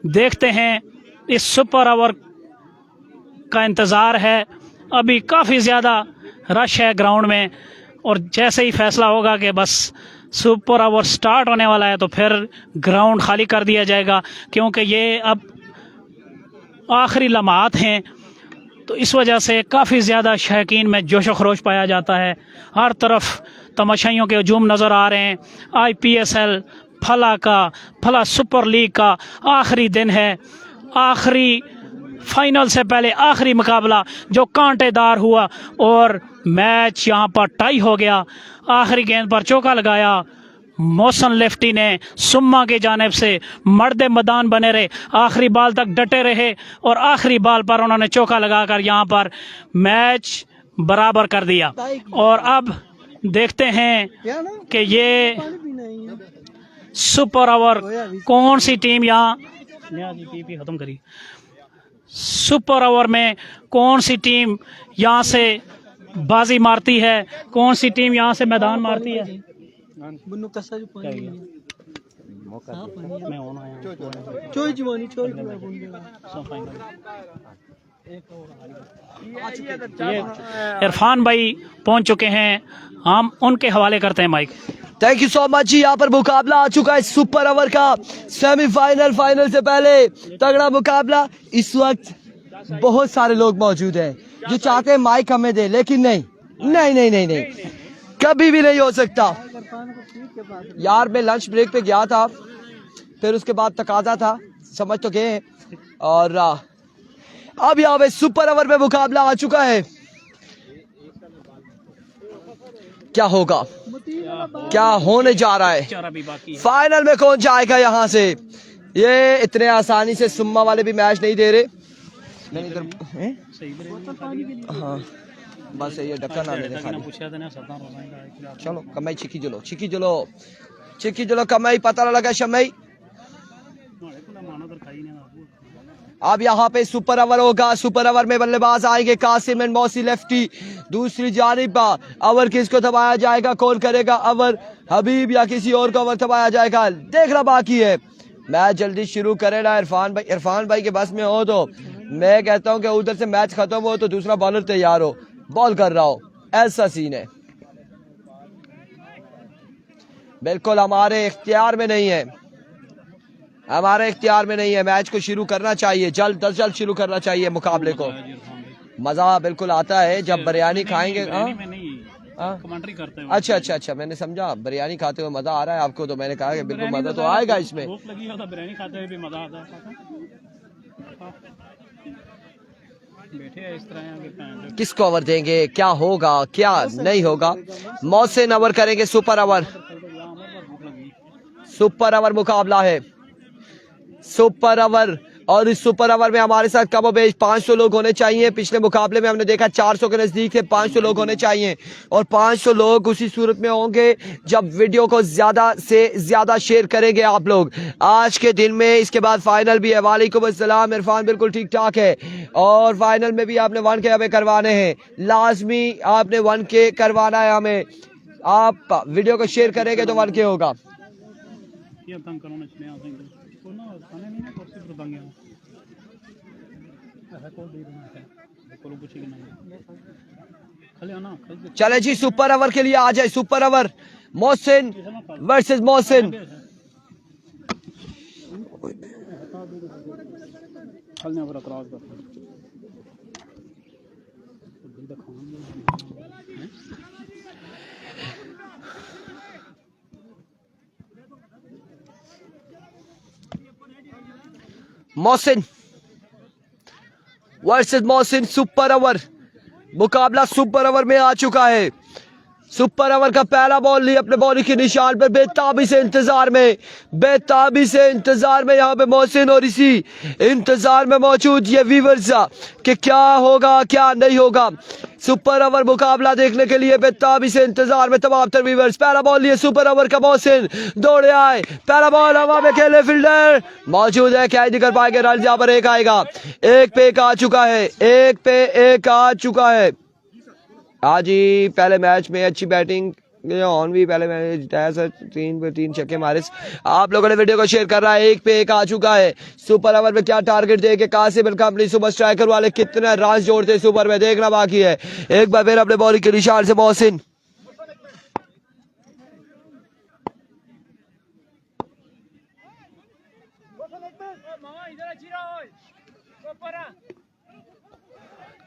देखते हैं, इस सुपर ओवर का इंतज़ार है। अभी काफ़ी ज़्यादा रश है ग्राउंड में, और जैसे ही फैसला होगा कि बस सुपर ओवर स्टार्ट होने वाला है तो फिर ग्राउंड खाली कर दिया जाएगा, क्योंकि ये अब आखिरी लम्हात हैं। तो इस वजह से काफ़ी ज़्यादा शौकीन में जोश व खरोश पाया जाता है। हर तरफ तमाशाइयों के हजूम नज़र आ रहे हैं। IPSL फला सुपर लीग का आखिरी दिन है, आखिरी फाइनल से पहले आखिरी मुकाबला जो कांटेदार हुआ, और मैच यहाँ पर टाई हो गया। आखिरी गेंद पर चौका लगाया मोहसिन लेफ्टी ने, सुम्मा की जानिब से मर्दे मैदान बने रहे, आखिरी बाल तक डटे रहे, और आखिरी बाल पर उन्होंने चौका लगाकर यहाँ पर मैच बराबर कर दिया। और अब देखते हैं कि ये सुपर ओवर कौन सी टीम यहाँ खत्म करी, सुपर ओवर में कौन सी टीम यहाँ से बाजी मारती है, कौन सी टीम यहाँ से मैदान मारती है। इरफान भाई पहुंच चुके हैं, हम उनके हवाले करते हैं mic. Thank you so much जी। यहाँ पर मुकाबला आ चुका है सुपर ओवर का, सेमीफाइनल, फाइनल से पहले तगड़ा मुकाबला। इस वक्त बहुत सारे लोग मौजूद हैं जो चाहते हैं माइक हमें दे, लेकिन नहीं नहीं नहीं नहीं नहीं, कभी भी नहीं हो सकता यार। मैं लंच ब्रेक पे गया था, फिर उसके बाद तकाजा था, समझ तो गए। और अब यहाँ पे सुपर ओवर में मुकाबला आ चुका है। क्या होगा, क्या होने जा रहा है, फाइनल में कौन जाएगा यहाँ से। ये इतने आसानी से सुम्मा वाले भी मैच नहीं दे रहे। हाँ बस ये ढक्कन आने दे। चलो कमाई छिकी जलो कमाई पता ना लगा शमई। अब यहाँ पे सुपर ओवर होगा। सुपर ओवर में बल्लेबाज आएंगे कासिम एंड मौसी लेफ्टी। दूसरी जानिब ओवर किसको थमाया जाएगा, कौन करेगा ओवर, हबीब या किसी और को ओवर थमाया जाएगा, देखना बाकी है। मैच जल्दी शुरू करे ना इरफान भाई के बस में हो तो मैं कहता हूं कि उधर से मैच खत्म हो तो दूसरा बॉलर तैयार हो, बॉल कर रहा हो, ऐसा सीन है। बिल्कुल हमारे इख्तियार में नहीं है, हमारे इख्तियार में नहीं है। मैच को शुरू करना चाहिए, जल्द शुरू करना चाहिए मुकाबले को। मजा बिल्कुल आता है जब बिरयानी खाएंगे। कमेंट्री करते हैं। अच्छा, मैंने समझा बिरयानी खाते हुए मजा आ रहा है आपको, तो मैंने कहा कि बिल्कुल मजा तो आएगा इसमें। भूख लगी हो तो बिरयानी खाते हुए भी मजा आता है। बैठे हैं इस तरह, किसको ओवर देंगे, क्या होगा क्या नहीं होगा। मोहसिन ओवर करेंगे, सुपर ओवर मुकाबला है। सुपर ओवर और इस सुपर ओवर में हमारे साथ कम बेश 500 लोग होने चाहिए। पिछले मुकाबले में हमने देखा 400 के नजदीक थे, 500 लोग होने चाहिए और 500 लोग उसी सूरत में होंगे जब वीडियो को ज्यादा से ज्यादा शेयर करेंगे आप लोग आज के दिन में। इसके बाद फाइनल भी है। वालेकुम अस्सलाम इरफान, बिल्कुल ठीक ठाक है। और फाइनल में भी आपने 1K हमें करवाने हैं, लाजमी आपने 1K करवाना है हमें। आप वीडियो को शेयर करेंगे तो 1K होगा। चले जी सुपर ओवर के लिए आ जाए। Super over Mohsin versus Mohsin. Mohsin versus Mohsin, super over मुकाबला सुपर ओवर में आ चुका है। सुपर ओवर का पहला बॉल लिया अपने बॉलिंग के निशान पर, बेताबी से इंतजार में, बेताबी से इंतजार में यहाँ पे मोहसिन और इसी इंतजार में मौजूद ये व्यूअर्स कि क्या होगा क्या नहीं होगा। सुपर ओवर मुकाबला देखने के लिए बेताबी से इंतजार में तमाम तर व्यूअर्स। पहला बॉल लिए सुपर ओवर का मोहसिन, दौड़े आए, पहला बॉल हवा में खेले, फील्डर मौजूद है, क्या नहीं कर पाएंगे। रन यहाँ पर एक आएगा, एक पे एक आ चुका है, एक पे एक आ चुका है। आज ही पहले मैच में अच्छी बैटिंग ऑन भी, पहले मैच जिताया सर, 3 पे 3 छक्के मारे। आप लोगों ने वीडियो को शेयर कर रहा है, एक पे एक आ चुका है। सुपर ओवर में क्या टारगेट दे के कासिम कंपनी सुपर स्ट्राइकर वाले कितने रन जोड़ते सुपर में देखना बाकी है। एक बार फिर अपने बॉलिंग के निशान से मोहसिन,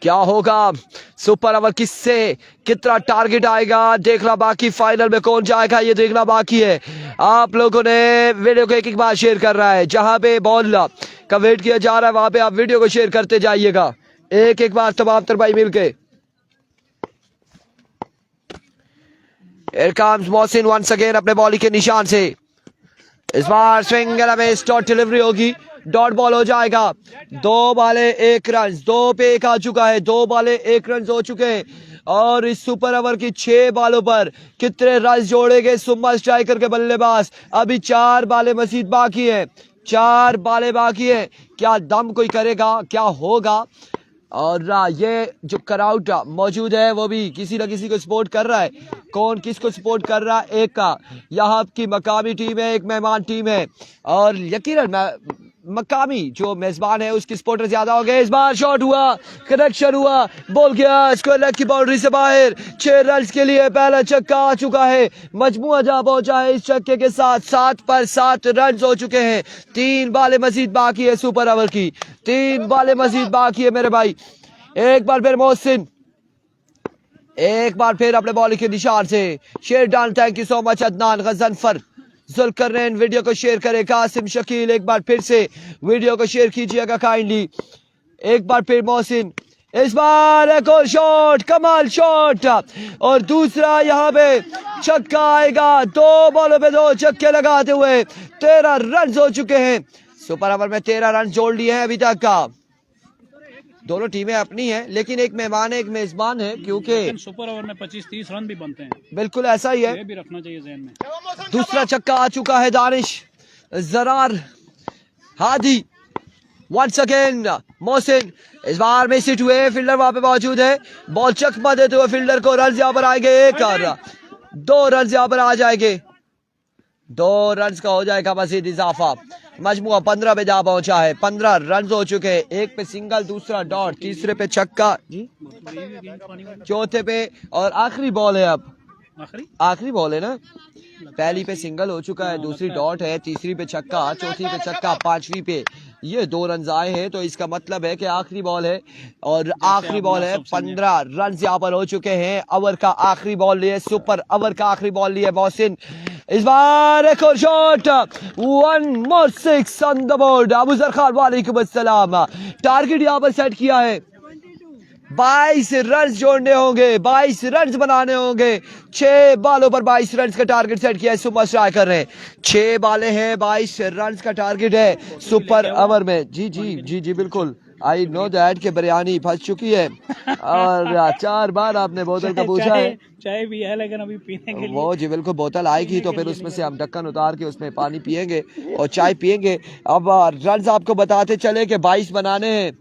क्या होगा सुपर ओवर किससे कितना टारगेट आएगा देखना बाकी। फाइनल में कौन जाएगा ये देखना बाकी है। आप लोगों ने वीडियो को एक एक बार शेयर कर रहा है, जहां पे बॉल का वेट किया जा रहा है वहां पे आप वीडियो को शेयर करते जाइएगा एक एक बार तमाम तर भाई मिलके। Here comes Mohsin once again अपने बॉलिंग के निशान से। इस बार स्विंग में डॉट डिलीवरी होगी, डॉट बॉल हो जाएगा। 2 बाले 1 रन, 2 पे 1 आ चुका है, 2 बाले 1 रन हो चुके हैं। और इस सुपर ओवर की 6 बालों पर कितने रन जोड़ेंगे सुपर स्ट्राइकर के बल्लेबाज। अभी 4 बाले मजीद बाकी है, 4 बाले बाकी है। क्या दम कोई करेगा, क्या होगा। और ये जो क्राउड मौजूद है वो भी किसी न किसी को सपोर्ट कर रहा है। कौन किसको सपोर्ट कर रहा है। एक का यहाँ की मकामी टीम है, एक मेहमान टीम है और यकीनन मकामी जो मेजबान है उसकी सपोर्टर ज्यादा हो गए। इस बार शॉट हुआ, कनेक्शन हुआ, बॉल गया स्क्वायर लेग की बाउंड्री से बाहर। 6 रन के लिए पहला छक्का आ चुका है। मजमुआ जहां पहुंचा है इस छक्के के साथ 7 पर 7 रन हो चुके हैं। 3 बाले मजीद बाकी है सुपर ओवर की, 3 बाले मजीद बाकी है मेरे भाई। एक बार फिर मोहसिन, एक बार फिर अपने बॉलिंग के निशान से शेर डान। Thank you so much Adnan Ghazanfar Zulqarnain, video को शेयर करें। कासिम शकील एक बार फिर से वीडियो को शेयर कीजिएगा काइंडली। एक बार फिर मोहसिन, इस बार एक और शॉट, कमाल शॉट और दूसरा यहाँ पे छक्का आएगा। 2 बॉलों पे 2 छक्के लगाते हुए 13 रन हो चुके हैं। सुपर ओवर में 13 रन जोड़ लिए हैं अभी तक का। दोनों टीमें अपनी हैं लेकिन एक मेहमान है एक मेजबान है, क्योंकि सुपर ओवर में 25-30 रन भी बनते हैं। बिल्कुल ऐसा ही है, ये भी रखना चाहिए ज़हन में। दूसरा छक्का आ चुका है दानिश जरार हादी। वंस अगेन मोहसिन, इस बार में सिट हुए, फील्डर वहां पे मौजूद है, बॉल चकमा देते हुए फील्डर को रन यहाँ पर आएंगे। 1 और 2 रन यहाँ पर आ जाएंगे। 2 रन का हो जाएगा मजीद इजाफा। मजमुआ 15 पे जा पहुंचा है, 15 रन हो चुके हैं। 1 पे सिंगल, दूसरा डॉट, तीसरे पे छक्का जी, चौथे पे और आखिरी बॉल है। अब आखिरी बॉल है ना, पहली पे सिंगल हो चुका है, दूसरी डॉट है, तीसरी पे छक्का, चौथी पे छक्का, 5वीं पे ये 2 रन आए हैं। तो इसका मतलब है कि आखिरी बॉल है और आखिरी बॉल है। 15 रन यहाँ पर हो चुके हैं। ओवर का आखिरी बॉल लिए, सुपर ओवर का आखिरी बॉल लिए मोहसिन। इस बार एक और shot, 1 more 6 on the board. Abu जर खान वालेकुम अस्सलाम, टारगेट यहाँ पर सेट किया है 22 रन जोड़ने होंगे, 22 रन बनाने होंगे। 6 बालों पर 22 रन का टारगेट सेट किया है सुपर स्ट्राइकर ने। 6 बाले हैं, 22 रन का टारगेट है सुपर ओवर में। जी जी जी जी बिल्कुल, आई नो दैट के बिरयानी फंस चुकी है और 4 बार आपने बोतल का पूछा है। चाय भी है लेकिन अभी पीने के लिए वो जी बिल्कुल, बोतल आएगी तो फिर उसमें से हम ढक्कन उतार के उसमें पानी पिएंगे और चाय पिएंगे। अब रन आपको बताते चले कि 22 बनाने हैं,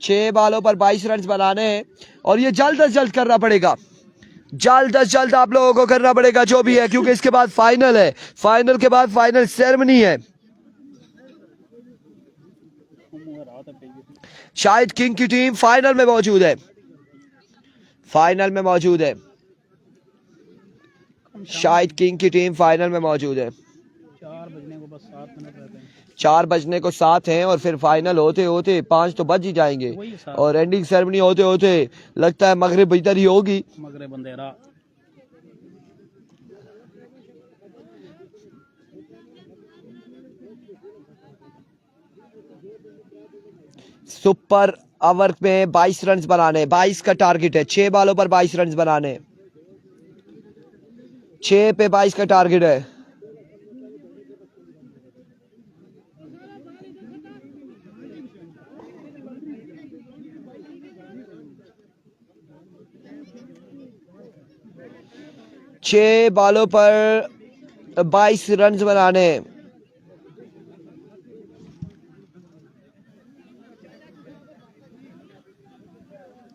6 बालों पर 22 रन बनाने हैं और ये जल्द अज जल्द करना पड़ेगा, जल्द अज जल्द आप लोगों को करना पड़ेगा जो भी है, क्योंकि इसके बाद फाइनल है, फाइनल के बाद फाइनल सेरेमनी है। शायद किंग की टीम फाइनल में मौजूद है, फाइनल में मौजूद है, शायद किंग की टीम फाइनल में मौजूद है। 4 बजने को बस 7 मिनट रहते हैं, 4 बजने को 7 हैं और फिर फाइनल होते होते 5 तो बज ही जाएंगे और एंडिंग सेरेमनी होते होते लगता है मगरिब इधर ही होगी। मगरिब अंधेरा। सुपर ओवर में 22 रन बनाने, 22 का टारगेट है, 6 बालों पर 22 रन बनाने, 6 पे 22 का टारगेट है। छह बालों पर 22 रन बनाने।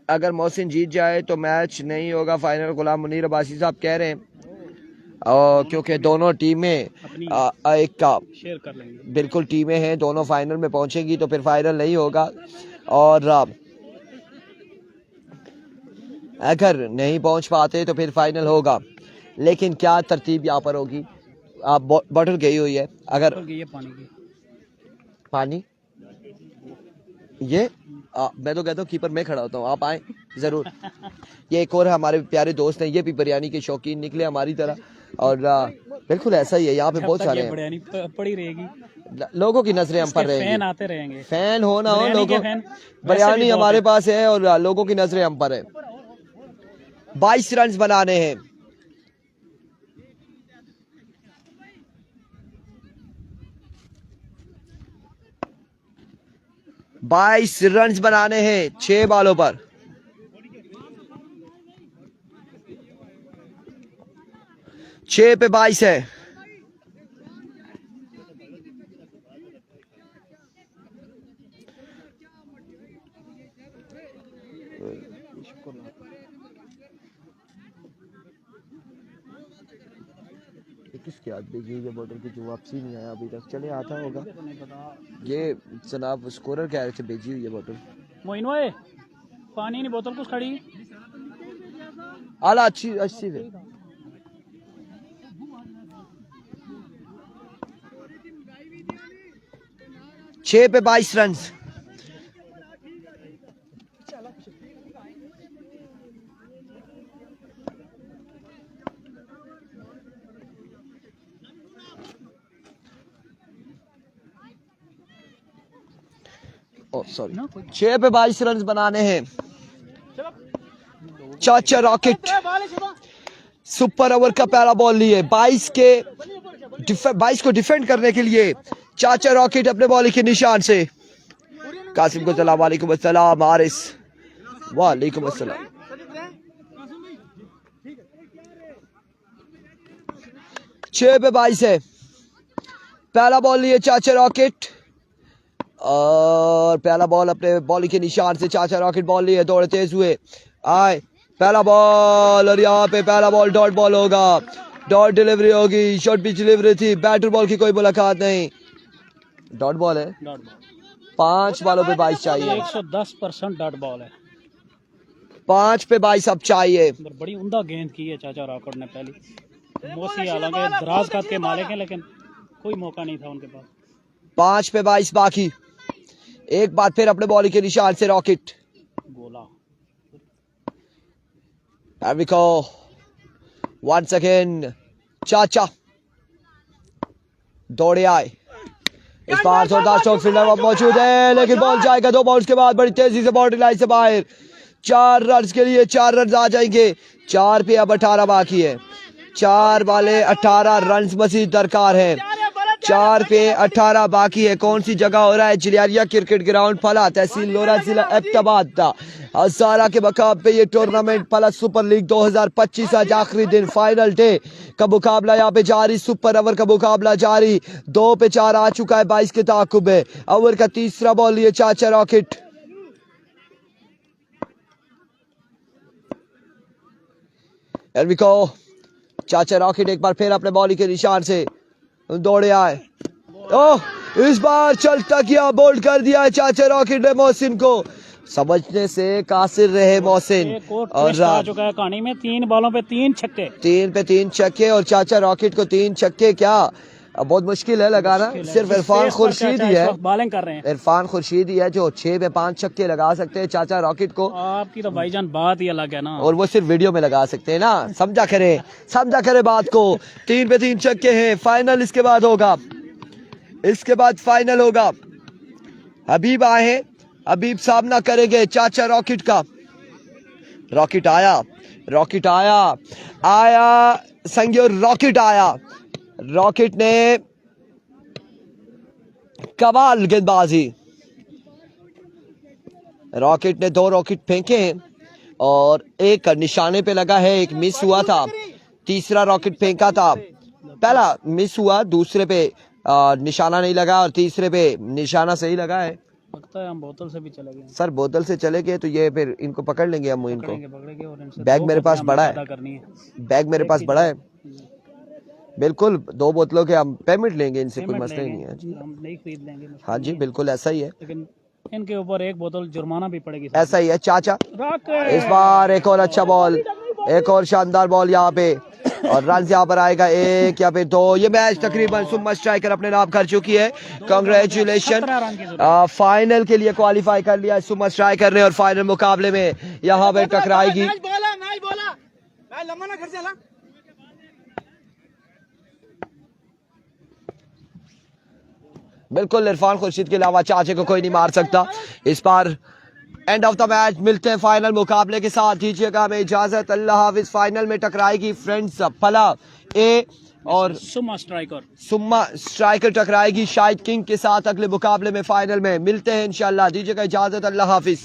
अगर मोहसिन जीत जाए तो मैच नहीं होगा फाइनल, गुलाम मुनीर अब्बासी साहब कह रहे हैं, और क्योंकि दोनों टीमें एक का शेयर कर लेंगे। बिल्कुल टीमें हैं, दोनों फाइनल में पहुंचेंगी तो फिर फाइनल नहीं होगा। और अगर नहीं पहुंच पाते तो फिर फाइनल होगा। लेकिन क्या तरतीब यहाँ पर होगी, आप बॉटल गई हुई है, अगर ये पानी की पानी ये मैं तो कहता हूँ कीपर में खड़ा होता हूँ, आप आए जरूर। ये एक और हमारे प्यारे दोस्त हैं, ये भी बिरयानी के शौकीन निकले हमारी तरह, और बिल्कुल ऐसा ही है, यहाँ पे बहुत सारे हैं। बिरयानी पड़ी रहेगी, लोगों की नजरें हम पर रहेंगी, फैन आते रहेंगे, फैन हो ना हो, लोगों फैन बिरयानी हमारे पास है और लोगों की नजरें हम पर है। 22 रन बनाने हैं, बाईस रन बनाने हैं 6 बालों पर। छह पे 22 है। किसके हाथ भेजी हुई है बोतल की जो वापसी नहीं आया अभी तक, चले आता होगा। ये जनाब स्कोरर कह रहे थे भेजी हुई है बोतल। मोइन भाई पानी नहीं बोतल कुछ खड़ी आला अच्छी अच्छी है। छह पे 22 रन। सॉरी 6 पे 22 रन बनाने हैं। चाचा रॉकेट सुपर ओवर का पहला बॉल लिए 22 को डिफेंड करने के लिए चाचा रॉकेट अपने बॉलिंग के निशान से। कासिम को सलाम वालेकुम अस्सलाम, हारिस वालेकुम अस्सलाम। छह पे 22 है। पहला बॉल लिए चाचा रॉकेट और पहला बॉल अपने बॉलिंग के निशान से चाचा रॉकेट बॉल लिए, दौड़े तेज हुए आए, पहला बॉल और यहाँ पे पहला बॉल डॉट बॉल होगा, डॉट डिलीवरी होगी, शॉर्ट पिच डिलीवरी थी, बैटर बॉल की कोई मुलाकात नहीं, डॉट बॉल है। 5 बॉलों पे 22 चाहिए, 110% डॉट बॉल है। 5 पे 22 अब चाहिए। बड़ी उम्दा गेंद की है चाचा रॉकेट ने पहली। मोसी हालांकि दराज कद के मालिक हैं लेकिन कोई मौका नहीं था उनके पास। 5 पे 22 बाकी। एक बार फिर अपने बॉलिंग के निशान से रॉकेट बोला once again चाचा दौड़े आए। इस बार जोरदार स्ट्रोक फील्डर मौजूद है लेकिन बॉल जाएगा 2 बाउंस के बाद बड़ी तेजी से बाउंड्री लाइन से बाहर। 4 रन के लिए 4 रन आ जाएंगे। 4 पे अब 18 बाकी है। 4 वाले 18 रन मजीद दरकार है। 4 पे 18 बाकी है। कौन सी जगह हो रहा है? जिलियारिया क्रिकेट ग्राउंड फला, तहसील लोरा, जिला एबटाबाद था। हजारा के मकाम पे ये टूर्नामेंट फला सुपर लीग 2025 आज आखिरी दिन, फाइनल डे का मुकाबला यहाँ पे जारी। सुपर ओवर का मुकाबला जारी। 2 पे 4 आ चुका है 22 के ताकुब है। ओवर का तीसरा बॉल लिए चाचा रॉकेट। चाचा रॉकेट एक बार फिर अपने बॉलिंग के निशान से दौड़े आए। ओह, इस बार चलता किया, बोल्ड कर दिया है चाचा रॉकेट ने मोहसिन को। समझने से कासिर रहे मोहसिन। और आ चुका है कहानी में 3 बॉलों पे 3 छक्के। 3 पे 3 छक्के और चाचा रॉकेट को 3 छक्के। क्या अब बहुत मुश्किल है लगाना। सिर्फ इरफान खुर्शीद ही है, बॉलिंग कर रहे हैं। इरफान खुर्शीद ही है जो 6 पे 5 छक्के लगा सकते हैं। चाचा रॉकेट को आपकी तो भाईजान बात ही अलग है ना, और वो सिर्फ वीडियो में लगा सकते हैं ना। समझा करे बात को। 3 पे 3 छक्के हैं। फाइनल इसके बाद होगा, इसके बाद फाइनल होगा। हबीब आए, हबीब सामना करेंगे चाचा रॉकेट का। रॉकेट आया संगियो, रॉकेट आया। रॉकेट ने कमाल गेंदबाजी। रॉकेट ने 2 रॉकेट फेंके हैं और एक निशाने पे लगा है, एक मिस हुआ था। तीसरा रॉकेट फेंका था, पहला मिस हुआ, दूसरे पे निशाना नहीं लगा और तीसरे पे निशाना सही लगा है। लगता है हम बोतल से भी चले गए सर बोतल से चले गए तो ये फिर इनको पकड़ लेंगे हम इनको। पकड़ेंगे और इनसे बैग मेरे पास बड़ा है, बैग मेरे पास बड़ा है। बिल्कुल 2 बोतलों के हम पेमेंट लेंगे, इनसे कोई मसला नहीं है जी। हम नहीं खरीद लेंगे। हाँ जी बिल्कुल ऐसा ही है, लेकिन इनके ऊपर 1 बोतल जुर्माना भी पड़ेगी। ऐसा ही है चाचा। इस बार एक और अच्छा बॉल, एक और शानदार बॉल यहाँ पे और रन यहाँ पर आएगा 1 या फिर 2। ये मैच तकरीबन सुम्मा स्ट्राइकर अपने नाम कर चुकी है। कांग्रेचुलेशन, फाइनल के लिए क्वालिफाई कर लिया है सुम्मा स्ट्राइकर ने और फाइनल मुकाबले में यहाँ पे टकराएगी। बिल्कुल इरफान खुर्शीद के अलावा चाचे को कोई नहीं मार सकता। इस बार एंड ऑफ द मैच, मिलते हैं फाइनल मुकाबले के साथ। दीजिएगा हमें इजाजत, अल्लाह हाफिज। फाइनल में टकराएगी फ्रेंड्स फला ए और सुम्मा स्ट्राइकर टकराएगी शाहिद किंग के साथ अगले मुकाबले में फाइनल में। मिलते हैं इंशाल्लाह, दीजिएगा इजाजत, अल्लाह हाफिज।